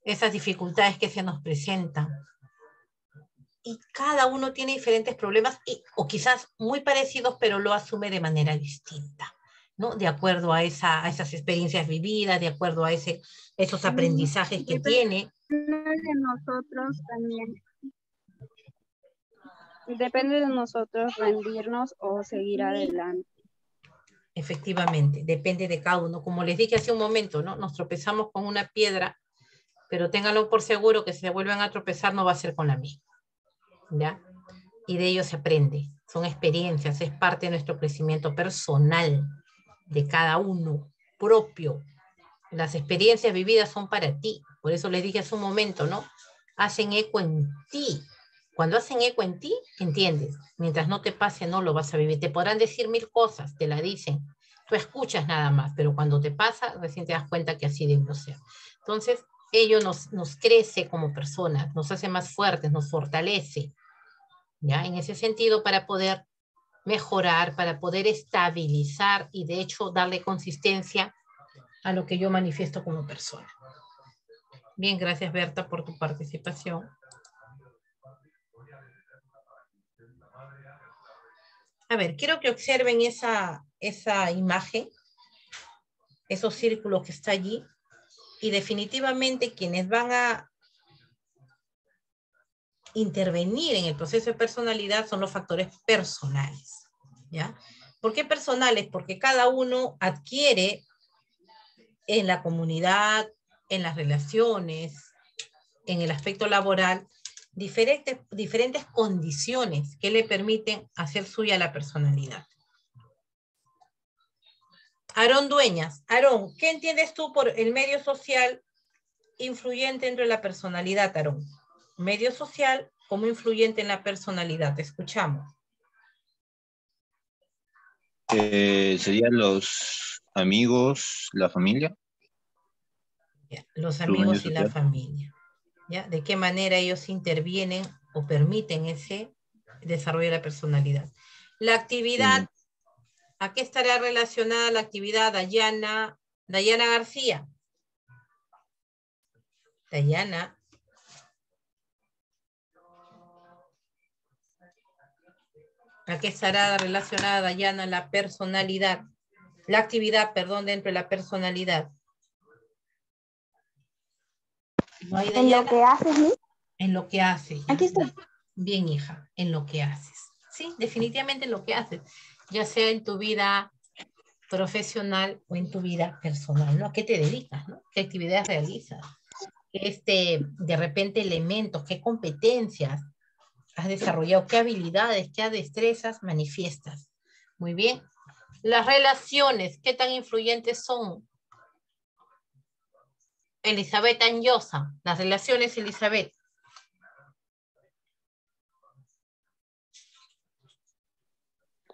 Speaker 1: esas dificultades que se nos presentan. Y cada uno tiene diferentes problemas, o quizás muy parecidos, pero lo asume de manera distinta, ¿no? De acuerdo a esas experiencias vividas, de acuerdo a esos aprendizajes que tiene.
Speaker 8: De nosotros también. Depende de nosotros rendirnos o seguir adelante.
Speaker 1: Efectivamente, depende de cada uno. Como les dije hace un momento, ¿no? Nos tropezamos con una piedra, pero ténganlo por seguro que si se vuelven a tropezar no va a ser con la misma, ¿ya? Y de ello se aprende. Son experiencias, es parte de nuestro crecimiento personal, de cada uno, propio. Las experiencias vividas son para ti. Por eso les dije hace un momento, ¿no? Hacen eco en ti. Cuando hacen eco en ti, entiendes. Mientras no te pase, no lo vas a vivir. Te podrán decir 1000 cosas, te la dicen. Tú escuchas nada más, pero cuando te pasa, recién te das cuenta que así debió ser. Entonces, ello nos crece como personas, nos hace más fuertes, nos fortalece. ¿Ya? En ese sentido, para poder mejorar, para poder estabilizar y de hecho darle consistencia a lo que yo manifiesto como persona. Bien, gracias Berta por tu participación. A ver, quiero que observen esa imagen, esos círculos que está allí, y definitivamente quienes van a intervenir en el proceso de personalidad son los factores personales, ¿ya? ¿Por qué personales? Porque cada uno adquiere en la comunidad, en las relaciones, en el aspecto laboral, diferentes condiciones que le permiten hacer suya la personalidad. Aarón Dueñas. Aarón, ¿qué entiendes tú por el medio social influyente dentro de la personalidad, Aarón? Medio social como influyente en la personalidad. Te escuchamos.
Speaker 3: Serían los amigos, la familia.
Speaker 1: Ya, los
Speaker 3: Su
Speaker 1: amigos
Speaker 3: medio
Speaker 1: y la
Speaker 3: social.
Speaker 1: familia. ¿Ya? ¿De qué manera ellos intervienen o permiten ese desarrollo de la personalidad? La actividad, ¿a qué estará relacionada la actividad, Dayana García? Dayana. ¿A qué estará relacionada, Dayana, la personalidad? La actividad, perdón, dentro de la personalidad. ¿No hay,
Speaker 8: ¿En lo que haces, Miss?
Speaker 1: En lo que haces. Ya.
Speaker 8: Aquí está.
Speaker 1: Bien, hija, en lo que haces. Sí, definitivamente en lo que haces. Ya sea en tu vida profesional o en tu vida personal, ¿no? ¿A qué te dedicas, no? ¿Qué actividades realizas? De repente, elementos, qué competencias has desarrollado, qué habilidades, qué destrezas manifiestas. Muy bien. Las relaciones, ¿qué tan influyentes son? Elizabeth Anyosa, las relaciones, Elizabeth.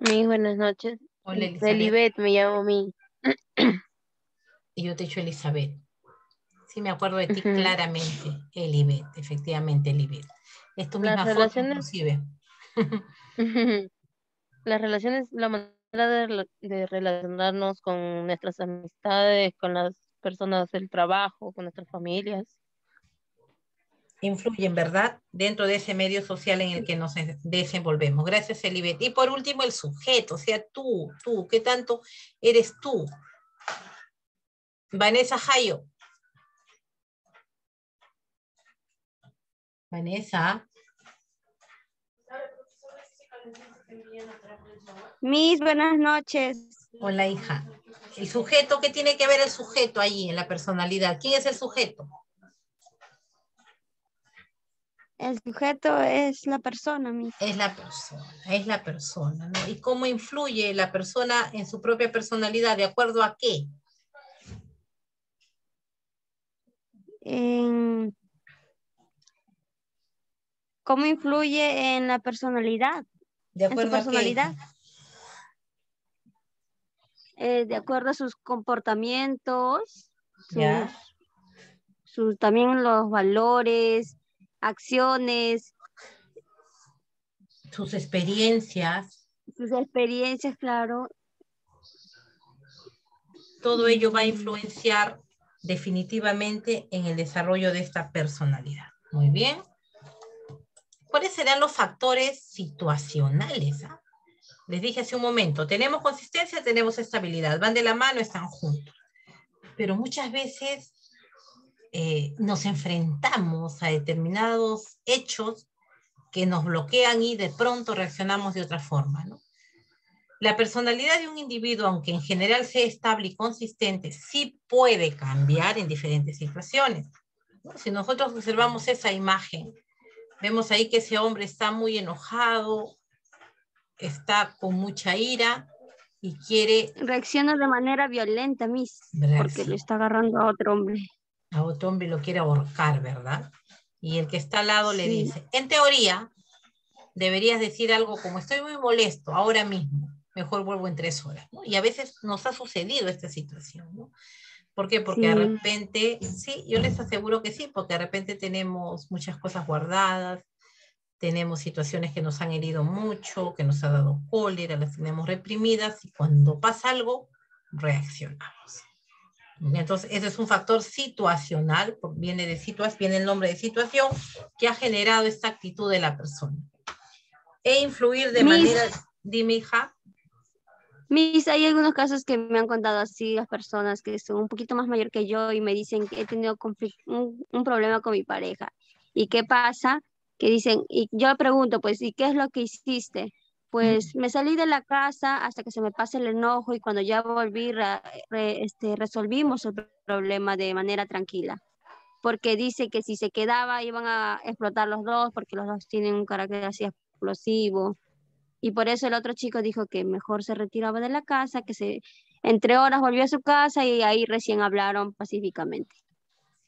Speaker 11: Mis buenas noches.
Speaker 1: Hola, Elizabeth.
Speaker 11: Elibet me llamo mi.
Speaker 1: Y yo te he dicho Elizabeth. Sí, me acuerdo de ti claramente, Elibet, efectivamente, Elibet. Es tu misma foto, inclusive.
Speaker 11: Las relaciones, la manera de relacionarnos con nuestras amistades, con las personas del trabajo, con nuestras familias.
Speaker 1: Influyen, ¿verdad? Dentro de ese medio social en el que nos desenvolvemos. Gracias, Elibet. Y por último, el sujeto, o sea, tú, ¿qué tanto eres tú? Vanessa Jayo. Vanessa.
Speaker 8: Miss, buenas noches.
Speaker 1: Hola, hija. El sujeto, ¿qué tiene que ver el sujeto allí en la personalidad? ¿Quién es el sujeto?
Speaker 8: El sujeto es la persona, Miss.
Speaker 1: Es la persona, ¿no? ¿Y cómo influye la persona en su propia personalidad? ¿De acuerdo a qué?
Speaker 8: ¿Cómo influye en la personalidad?
Speaker 1: ¿De acuerdo a qué?
Speaker 8: De acuerdo a sus comportamientos,
Speaker 1: Ya.
Speaker 8: también los valores, acciones.
Speaker 1: Sus experiencias.
Speaker 8: Sus experiencias, claro.
Speaker 1: Todo ello va a influenciar definitivamente en el desarrollo de esta personalidad. Muy bien. ¿Cuáles serán los factores situacionales? Les dije hace un momento, tenemos consistencia, tenemos estabilidad, van de la mano, están juntos. Pero muchas veces nos enfrentamos a determinados hechos que nos bloquean y de pronto reaccionamos de otra forma, ¿no? La personalidad de un individuo, aunque en general sea estable y consistente, sí puede cambiar en diferentes situaciones, ¿no? Si nosotros observamos esa imagen, vemos ahí que ese hombre está muy enojado, está con mucha ira y quiere...
Speaker 8: Reacciona de manera violenta, Miss, porque le está agarrando a otro hombre.
Speaker 1: A otro hombre lo quiere ahorcar, ¿verdad? Y el que está al lado le
Speaker 8: Sí.
Speaker 1: dice, en teoría, deberías decir algo como, estoy muy molesto ahora mismo, mejor vuelvo en 3 horas, ¿no? Y a veces nos ha sucedido esta situación, ¿no? ¿Por qué? Porque
Speaker 8: Sí.
Speaker 1: de repente, sí, yo les aseguro que sí, porque de repente tenemos muchas cosas guardadas, tenemos situaciones que nos han herido mucho, que nos ha dado cólera, las tenemos reprimidas, y cuando pasa algo, reaccionamos. Entonces, ese es un factor situacional, viene el nombre de situación, que ha generado esta actitud de la persona. E influir de manera... Dime, hija.
Speaker 8: Miss, hay algunos casos que me han contado así las personas que son un poquito más mayor que yo y me dicen que he tenido un problema con mi pareja. ¿Y qué pasa? Que dicen, y yo pregunto, pues, ¿y qué es lo que hiciste? Pues me salí de la casa hasta que se me pase el enojo y cuando ya volví resolvimos el problema de manera tranquila. porque dice que si se quedaba iban a explotar los dos, porque los dos tienen un carácter así explosivo. Y por eso el otro chico dijo que mejor se retiraba de la casa, entre horas volvió a su casa y ahí recién hablaron pacíficamente.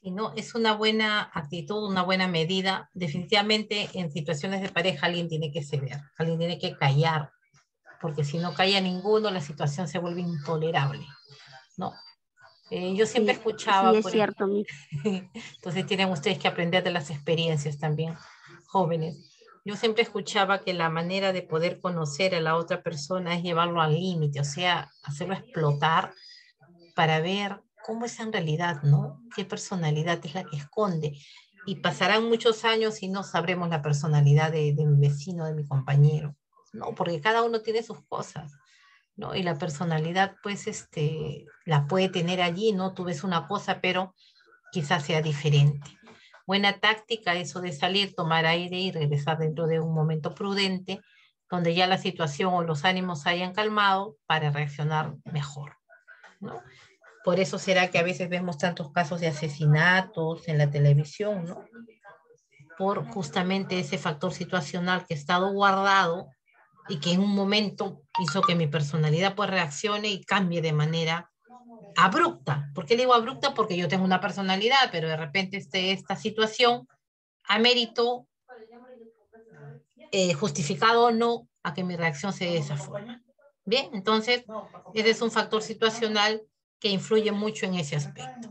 Speaker 1: Si no, es una buena actitud, una buena medida. Definitivamente en situaciones de pareja alguien tiene que ceder, alguien tiene que callar, porque si no calla ninguno, la situación se vuelve intolerable, ¿no? Yo siempre
Speaker 8: Sí,
Speaker 1: escuchaba,
Speaker 8: sí, es cierto.
Speaker 1: entonces tienen ustedes que aprender de las experiencias también, jóvenes. Yo siempre escuchaba que la manera de poder conocer a la otra persona es llevarlo al límite, o sea, hacerlo explotar para ver cómo es en realidad, ¿no? ¿Qué personalidad es la que esconde? Y pasarán muchos años y no sabremos la personalidad de mi vecino, de mi compañero, ¿no? Porque cada uno tiene sus cosas, ¿no? Y la personalidad, pues, la puede tener allí, ¿no? Tú ves una cosa, pero quizás sea diferente. Buena táctica eso de salir, tomar aire y regresar dentro de un momento prudente, donde ya la situación o los ánimos se hayan calmado para reaccionar mejor, ¿no? Por eso será que a veces vemos tantos casos de asesinatos en la televisión, ¿no? Por justamente ese factor situacional que ha estado guardado y que en un momento hizo que mi personalidad pues reaccione y cambie de manera abrupta. ¿Por qué digo abrupta? Porque yo tengo una personalidad, pero de repente esta situación ameritó, justificado o no, a que mi reacción sea de esa forma. Bien, entonces, ese es un factor situacional que influye mucho en ese aspecto.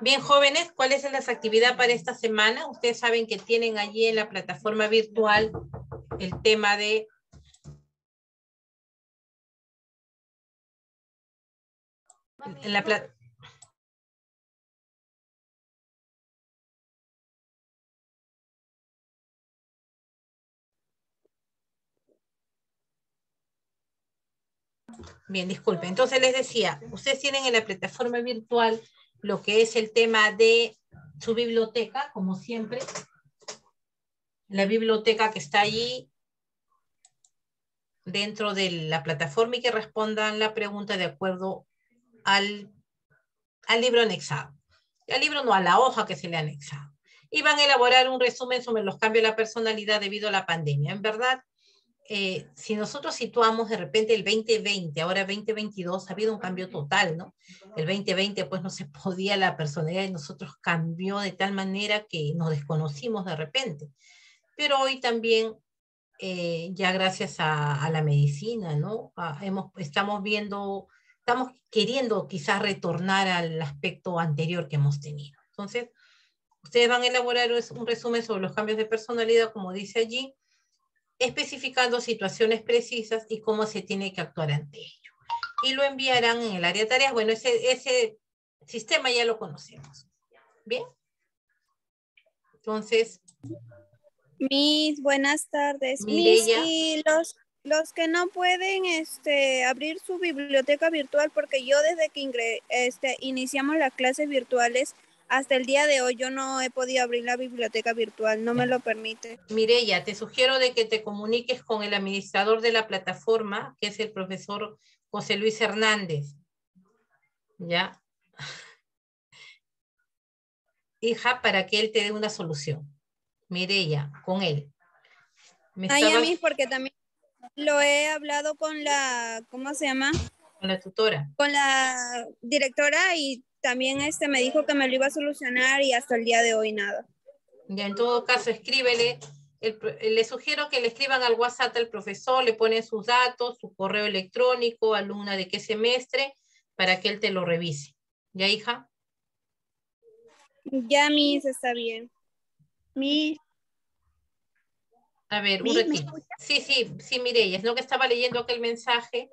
Speaker 1: Bien, jóvenes, ¿cuál es la actividad para esta semana? Ustedes saben que tienen allí en la plataforma virtual el tema de en la Bien, disculpe. Entonces les decía, ustedes tienen en la plataforma virtual lo que es el tema de su biblioteca, como siempre. La biblioteca que está allí dentro de la plataforma y que respondan la pregunta de acuerdo al libro anexado. Al libro no, a la hoja que se le ha anexado. Y van a elaborar un resumen sobre los cambios de la personalidad debido a la pandemia. En verdad, si nosotros situamos de repente el 2020, ahora 2022, ha habido un cambio total, ¿no? El 2020 pues no se podía, la personalidad de nosotros cambió de tal manera que nos desconocimos de repente. Pero hoy también, ya gracias a la medicina, ¿no? Estamos queriendo quizás retornar al aspecto anterior que hemos tenido. Entonces, ustedes van a elaborar un resumen sobre los cambios de personalidad, como dice allí, especificando situaciones precisas y cómo se tiene que actuar ante ello. Y lo enviarán en el área de tareas. Bueno, ese sistema ya lo conocemos. ¿Bien? Entonces...
Speaker 12: Miss, buenas tardes.
Speaker 1: Mireya.
Speaker 12: Miss, y los que no pueden abrir su biblioteca virtual, porque yo desde que iniciamos las clases virtuales hasta el día de hoy yo no he podido abrir la biblioteca virtual, no me lo permite.
Speaker 1: Mireya, te sugiero de que te comuniques con el administrador de la plataforma, que es el profesor José Luis Hernández. ¿Ya? Hija, para que él te dé una solución. Mireya, con él.
Speaker 12: A mí, porque también lo he hablado con la, ¿cómo se llama?
Speaker 1: Con la tutora.
Speaker 12: Con la directora y también me dijo que me lo iba a solucionar y hasta el día de hoy nada.
Speaker 1: Ya, en todo caso, escríbele. Le sugiero que le escriban al WhatsApp al profesor, le ponen sus datos, su correo electrónico, alumna de qué semestre, para que él te lo revise. ¿Ya, hija?
Speaker 12: Ya, Miss, está bien.
Speaker 8: Miss.
Speaker 1: A ver, un ratito. Sí, Mireya, es lo que estaba leyendo aquel mensaje.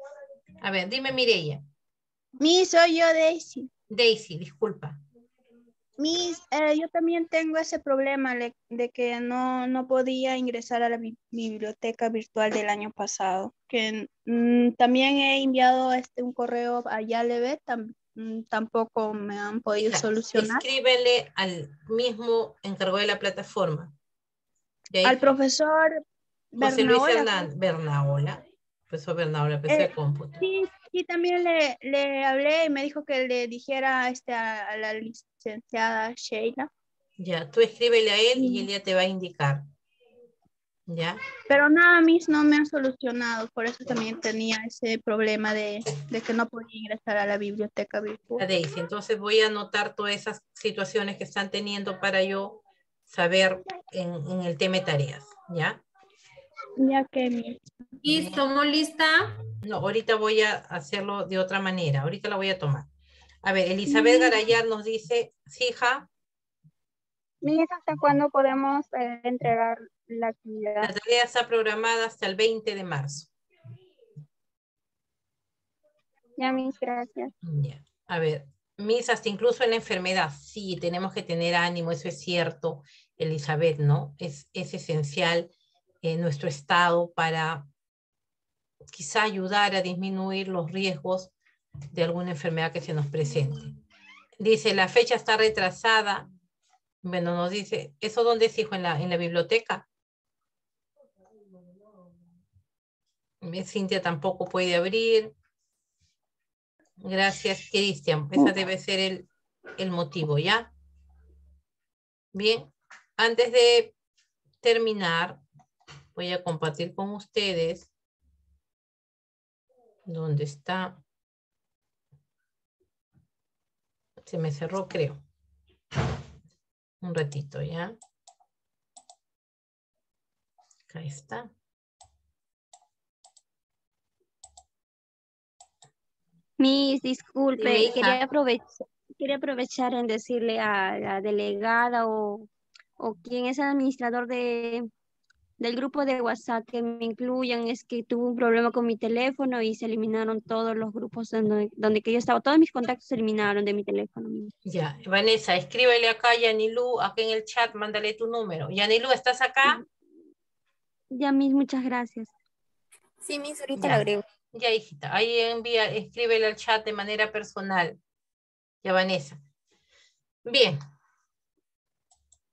Speaker 1: A ver, dime, Mireya.
Speaker 8: Miss, soy yo, Daisy.
Speaker 1: Daisy, disculpa.
Speaker 8: Miss, yo también tengo ese problema de que no podía ingresar a la biblioteca virtual del año pasado. Que también he enviado un correo a Yaleve, tampoco me han podido solucionar.
Speaker 1: Escríbele al mismo encargado de la plataforma.
Speaker 8: Al profesor
Speaker 1: José Luis
Speaker 8: Bernaola.
Speaker 1: Hernández. Bernaola. Profesor Bernaola, profesor de cómputo.
Speaker 8: Sí,
Speaker 2: Sí, también le hablé y me dijo que le dijera a la licenciada Sheila.
Speaker 1: Ya, tú escríbele a él y él ya te va a indicar. ¿Ya?
Speaker 2: Pero nada, Miss, no me ha solucionado, por eso también tenía ese problema de que no podía ingresar a la biblioteca virtual.
Speaker 1: Daisy, entonces voy a anotar todas esas situaciones que están teniendo para yo saber en el tema de tareas, ¿ya?
Speaker 2: Ya que Miss.
Speaker 13: ¿Y somos lista?
Speaker 1: No, ahorita voy a hacerlo de otra manera, ahorita la voy a tomar. A ver, Elizabeth Garayar nos dice, sí, hija.
Speaker 8: Miss, ¿hasta cuándo podemos entregar la actividad?
Speaker 1: La tarea está programada hasta el 20 de marzo.
Speaker 8: Ya, Miss, gracias.
Speaker 1: Ya. A ver, Miss, hasta incluso en la enfermedad, sí, tenemos que tener ánimo, eso es cierto, Elizabeth, ¿no? Es esencial nuestro estado para quizá ayudar a disminuir los riesgos de alguna enfermedad que se nos presente. Dice, la fecha está retrasada. Bueno, nos dice, ¿eso dónde es, hijo? ¿En la biblioteca? Cintia tampoco puede abrir. Gracias, Cristian. Ese debe ser el motivo, ¿ya? Bien, antes de terminar, voy a compartir con ustedes dónde está. Se me cerró, creo. Un ratito, ¿ya? Acá está.
Speaker 8: Miss, disculpe,
Speaker 1: Sí,
Speaker 8: quería aprovechar en decirle a la delegada o quien es el administrador del grupo de WhatsApp que me incluyan. Es que tuve un problema con mi teléfono y se eliminaron todos los grupos donde que yo estaba. Todos mis contactos se eliminaron de mi teléfono.
Speaker 1: Ya, Vanessa, escríbele acá a Yanilú, acá en el chat, mándale tu número. Yanilú, ¿estás acá?
Speaker 8: Ya, Miss, muchas gracias.
Speaker 13: Sí, Miss, ahorita la agrego.
Speaker 1: Ya, hijita, ahí escríbele al chat de manera personal. Ya, Vanessa. Bien.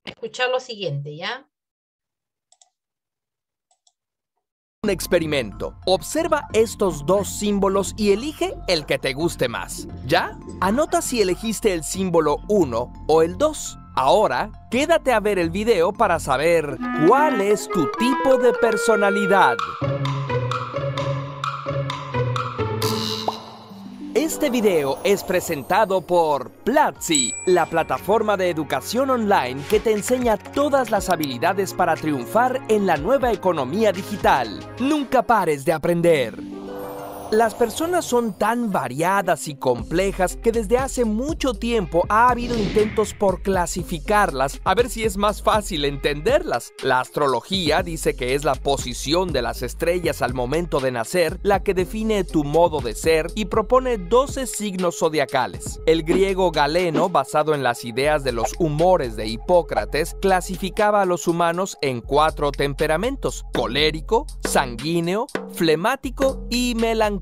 Speaker 1: Escuchar lo siguiente, ¿ya?
Speaker 14: Un experimento. Observa estos dos símbolos y elige el que te guste más. ¿Ya? Anota si elegiste el símbolo 1 o el 2. Ahora, quédate a ver el video para saber cuál es tu tipo de personalidad. Este video es presentado por Platzi, la plataforma de educación online que te enseña todas las habilidades para triunfar en la nueva economía digital. Nunca pares de aprender. Las personas son tan variadas y complejas que desde hace mucho tiempo ha habido intentos por clasificarlas a ver si es más fácil entenderlas. La astrología dice que es la posición de las estrellas al momento de nacer la que define tu modo de ser y propone 12 signos zodiacales. El griego Galeno, basado en las ideas de los humores de Hipócrates, clasificaba a los humanos en 4 temperamentos: colérico, sanguíneo, flemático y melancólico.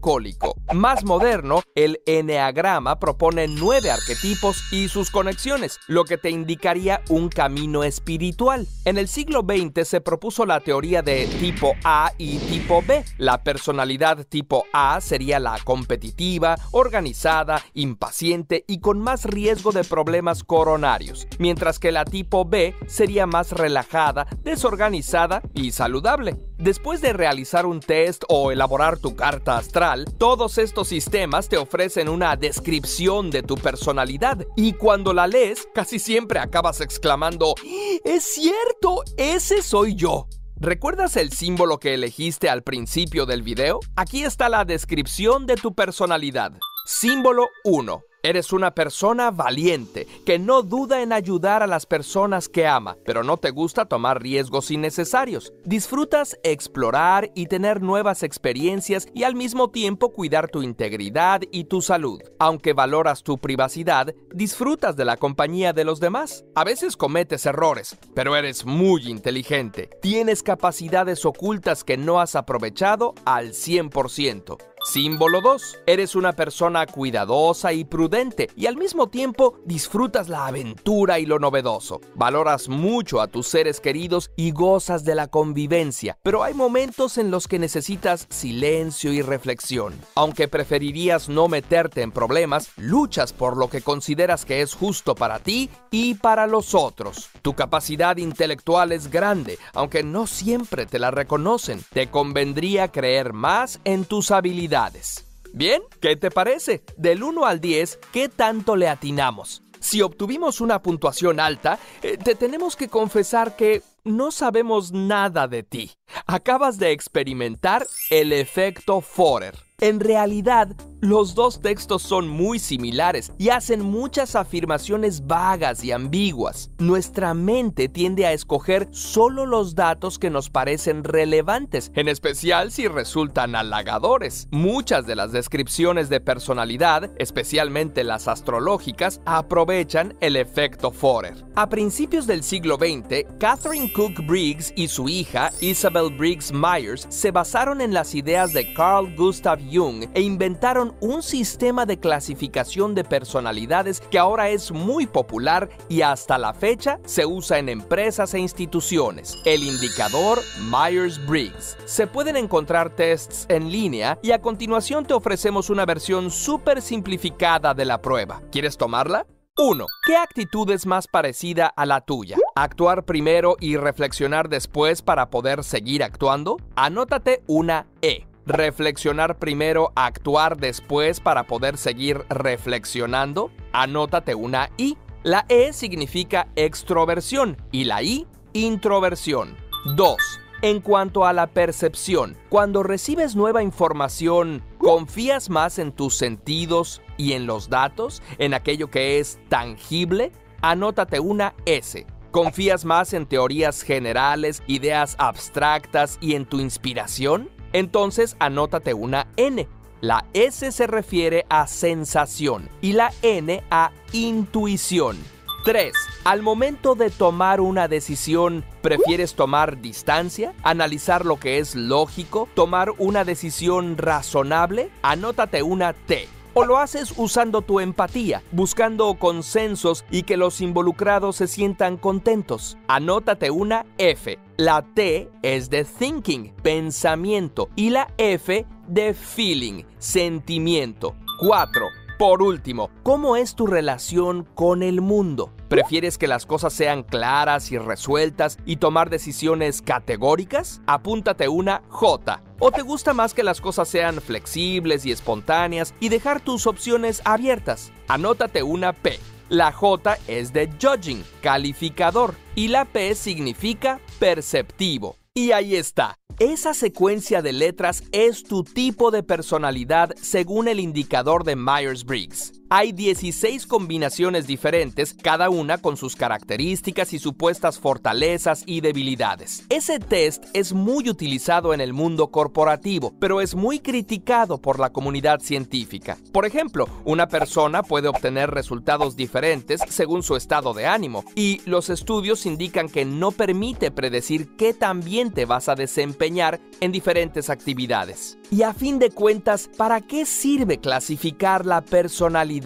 Speaker 14: Más moderno, el eneagrama propone 9 arquetipos y sus conexiones, lo que te indicaría un camino espiritual. En el siglo XX se propuso la teoría de tipo A y tipo B. La personalidad tipo A sería la competitiva, organizada, impaciente y con más riesgo de problemas coronarios, mientras que la tipo B sería más relajada, desorganizada y saludable. Después de realizar un test o elaborar tu carta astral, todos estos sistemas te ofrecen una descripción de tu personalidad y cuando la lees, casi siempre acabas exclamando: ¡es cierto! ¡Ese soy yo! ¿Recuerdas el símbolo que elegiste al principio del video? Aquí está la descripción de tu personalidad. Símbolo 1. Eres una persona valiente, que no duda en ayudar a las personas que ama, pero no te gusta tomar riesgos innecesarios. Disfrutas explorar y tener nuevas experiencias y al mismo tiempo cuidar tu integridad y tu salud. Aunque valoras tu privacidad, disfrutas de la compañía de los demás. A veces cometes errores, pero eres muy inteligente. Tienes capacidades ocultas que no has aprovechado al 100%. Símbolo 2. Eres una persona cuidadosa y prudente y al mismo tiempo disfrutas la aventura y lo novedoso. Valoras mucho a tus seres queridos y gozas de la convivencia, pero hay momentos en los que necesitas silencio y reflexión. Aunque preferirías no meterte en problemas, luchas por lo que consideras que es justo para ti y para los otros. Tu capacidad intelectual es grande, aunque no siempre te la reconocen. Te convendría creer más en tus habilidades. Bien, ¿qué te parece? Del 1 al 10, ¿qué tanto le atinamos? Si obtuvimos una puntuación alta, te tenemos que confesar que no sabemos nada de ti. Acabas de experimentar el efecto Forer. En realidad, los dos textos son muy similares y hacen muchas afirmaciones vagas y ambiguas. Nuestra mente tiende a escoger solo los datos que nos parecen relevantes, en especial si resultan halagadores. Muchas de las descripciones de personalidad, especialmente las astrológicas, aprovechan el efecto Forer. A principios del siglo XX, Catherine Cook Briggs y su hija, Isabel Briggs Myers, se basaron en las ideas de Carl Gustav Jung e inventaron un sistema de clasificación de personalidades que ahora es muy popular y hasta la fecha se usa en empresas e instituciones, el indicador Myers-Briggs. Se pueden encontrar tests en línea y a continuación te ofrecemos una versión súper simplificada de la prueba. ¿Quieres tomarla? 1. ¿Qué actitud es más parecida a la tuya? ¿Actuar primero y reflexionar después para poder seguir actuando? Anótate una E. Reflexionar primero, actuar después para poder seguir reflexionando. Anótate una I. La E significa extroversión y la I, introversión. 2. En cuanto a la percepción, cuando recibes nueva información, ¿confías más en tus sentidos y en los datos, en aquello que es tangible? Anótate una S. ¿Confías más en teorías generales, ideas abstractas y en tu inspiración? Entonces anótate una N. La S se refiere a sensación y la N a intuición. 3. Al momento de tomar una decisión, ¿prefieres tomar distancia? ¿Analizar lo que es lógico? ¿Tomar una decisión razonable? Anótate una T. ¿O lo haces usando tu empatía, buscando consensos y que los involucrados se sientan contentos? Anótate una F. La T es de thinking, pensamiento, y la F de feeling, sentimiento. 4. Por último, ¿cómo es tu relación con el mundo? ¿Prefieres que las cosas sean claras y resueltas y tomar decisiones categóricas? Apúntate una J. ¿O te gusta más que las cosas sean flexibles y espontáneas y dejar tus opciones abiertas? Anótate una P. La J es de judging, calificador, y la P significa perceptivo. Y ahí está. Esa secuencia de letras es tu tipo de personalidad según el indicador de Myers-Briggs. Hay 16 combinaciones diferentes, cada una con sus características y supuestas fortalezas y debilidades. Ese test es muy utilizado en el mundo corporativo, pero es muy criticado por la comunidad científica. Por ejemplo, una persona puede obtener resultados diferentes según su estado de ánimo, y los estudios indican que no permite predecir qué tan bien te vas a desempeñar en diferentes actividades. Y a fin de cuentas, ¿para qué sirve clasificar la personalidad?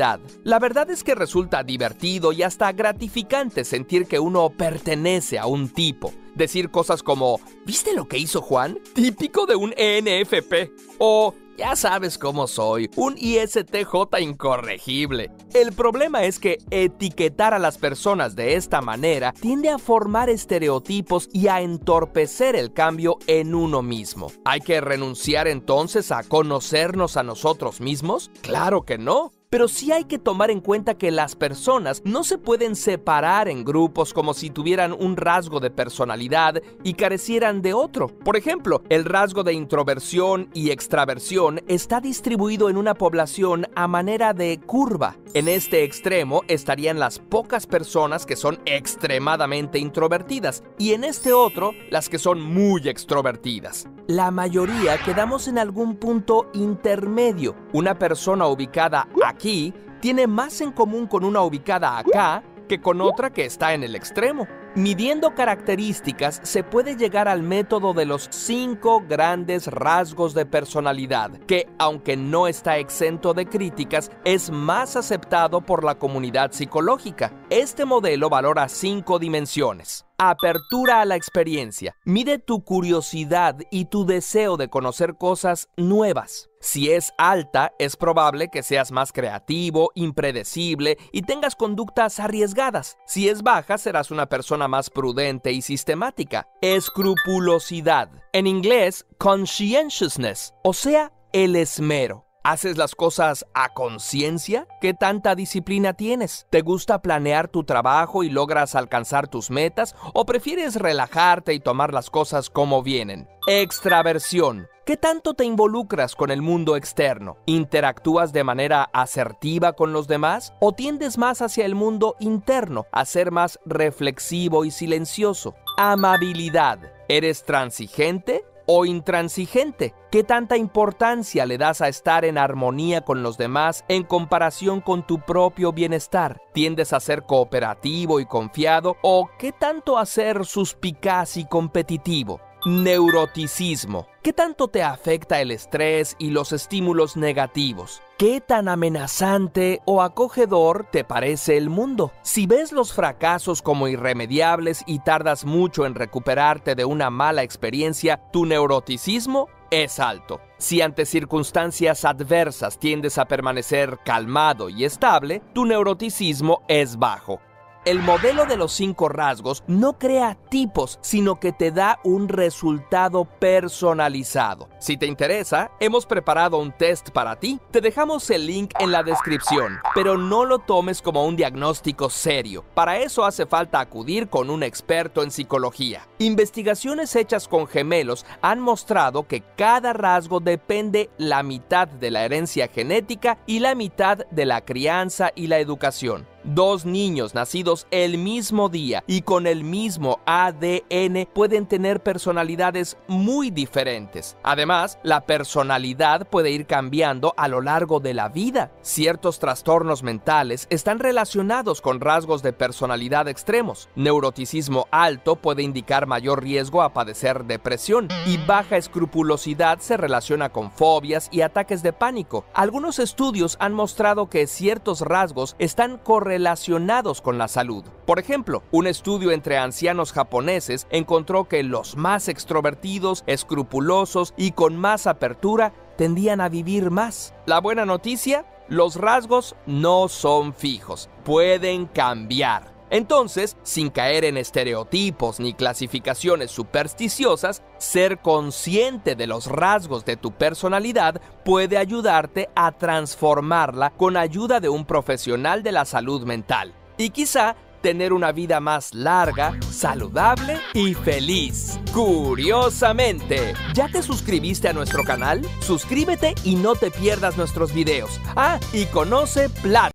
Speaker 14: La verdad es que resulta divertido y hasta gratificante sentir que uno pertenece a un tipo. Decir cosas como, ¿viste lo que hizo Juan? Típico de un ENFP. O, ya sabes cómo soy, un ISTJ incorregible. El problema es que etiquetar a las personas de esta manera tiende a formar estereotipos y a entorpecer el cambio en uno mismo. ¿Hay que renunciar entonces a conocernos a nosotros mismos? ¡Claro que no! Pero sí hay que tomar en cuenta que las personas no se pueden separar en grupos como si tuvieran un rasgo de personalidad y carecieran de otro. Por ejemplo, el rasgo de introversión y extraversión está distribuido en una población a manera de curva. En este extremo estarían las pocas personas que son extremadamente introvertidas y en este otro las que son muy extrovertidas. La mayoría quedamos en algún punto intermedio. Una persona ubicada aquí tiene más en común con una ubicada acá que con otra que está en el extremo. Midiendo características se puede llegar al método de los 5 grandes rasgos de personalidad, que, aunque no está exento de críticas, es más aceptado por la comunidad psicológica. Este modelo valora 5 dimensiones. Apertura a la experiencia. Mide tu curiosidad y tu deseo de conocer cosas nuevas. Si es alta, es probable que seas más creativo, impredecible y tengas conductas arriesgadas. Si es baja, serás una persona más prudente y sistemática. Escrupulosidad. En inglés, conscientiousness, o sea, el esmero. ¿Haces las cosas a conciencia? ¿Qué tanta disciplina tienes? ¿Te gusta planear tu trabajo y logras alcanzar tus metas? ¿O prefieres relajarte y tomar las cosas como vienen? Extraversión. ¿Qué tanto te involucras con el mundo externo? ¿Interactúas de manera asertiva con los demás? ¿O tiendes más hacia el mundo interno, a ser más reflexivo y silencioso? Amabilidad. ¿Eres transigente o intransigente? ¿Qué tanta importancia le das a estar en armonía con los demás en comparación con tu propio bienestar? ¿Tiendes a ser cooperativo y confiado o qué tanto a ser suspicaz y competitivo? Neuroticismo. ¿Qué tanto te afecta el estrés y los estímulos negativos? ¿Qué tan amenazante o acogedor te parece el mundo? Si ves los fracasos como irremediables y tardas mucho en recuperarte de una mala experiencia, tu neuroticismo es alto. Si ante circunstancias adversas tiendes a permanecer calmado y estable, tu neuroticismo es bajo. El modelo de los 5 rasgos no crea tipos, sino que te da un resultado personalizado. Si te interesa, hemos preparado un test para ti. Te dejamos el link en la descripción, pero no lo tomes como un diagnóstico serio. Para eso hace falta acudir con un experto en psicología. Investigaciones hechas con gemelos han mostrado que cada rasgo depende la mitad de la herencia genética y la mitad de la crianza y la educación. 2 niños nacidos el mismo día y con el mismo ADN pueden tener personalidades muy diferentes. Además, la personalidad puede ir cambiando a lo largo de la vida. Ciertos trastornos mentales están relacionados con rasgos de personalidad extremos. Neuroticismo alto puede indicar mayor riesgo a padecer depresión y baja escrupulosidad se relaciona con fobias y ataques de pánico. Algunos estudios han mostrado que ciertos rasgos están correlacionados con la salud. Por ejemplo, un estudio entre ancianos japoneses encontró que los más extrovertidos, escrupulosos y con más apertura tendían a vivir más. La buena noticia, los rasgos no son fijos, pueden cambiar. Entonces, sin caer en estereotipos ni clasificaciones supersticiosas, ser consciente de los rasgos de tu personalidad puede ayudarte a transformarla con ayuda de un profesional de la salud mental. Y quizá tener una vida más larga, saludable y feliz. Curiosamente, ¿ya te suscribiste a nuestro canal? Suscríbete y no te pierdas nuestros videos. Ah, y conoce Platzi.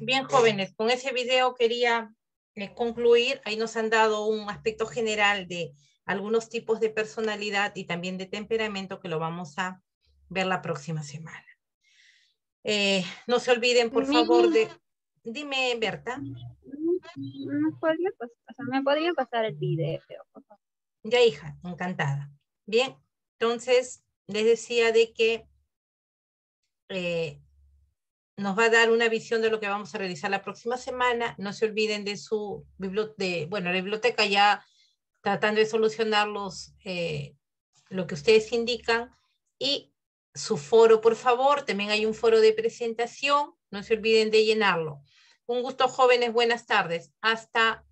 Speaker 1: Bien, jóvenes, con ese video quería concluir. Ahí nos han dado un aspecto general de algunos tipos de personalidad y también de temperamento que lo vamos a ver la próxima semana. No se olviden, por favor, de... Dime, Berta.
Speaker 8: ¿Me podría pasar el video, por favor?
Speaker 1: Ya, hija, encantada. Bien, entonces les decía de que nos va a dar una visión de lo que vamos a realizar la próxima semana. No se olviden de su biblioteca, la biblioteca ya tratando de solucionar lo que ustedes indican, y su foro, por favor. También hay un foro de presentación, no se olviden de llenarlo. Un gusto, jóvenes, buenas tardes. Hasta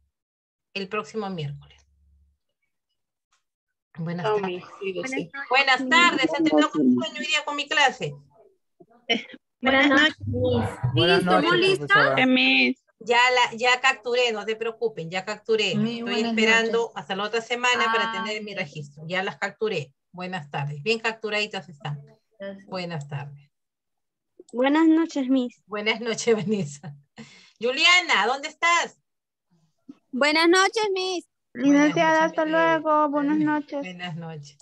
Speaker 1: el próximo miércoles. Buenas tardes. Buenas tardes, han tenido un sueño hoy día con mi clase.
Speaker 12: Buenas noches.
Speaker 13: ¿Estamos listas?
Speaker 1: Ya capturé, no te preocupen, ya capturé. Estoy esperando hasta la otra semana para tener mi registro. Ya las capturé. Buenas tardes. Bien capturaditas están. Buenas tardes.
Speaker 13: Buenas noches, Miss.
Speaker 1: Buenas noches, Vanessa. Juliana, ¿dónde estás?
Speaker 12: Buenas noches, Miss.
Speaker 2: Licenciada, hasta luego. Buenas noches.
Speaker 1: Buenas noches.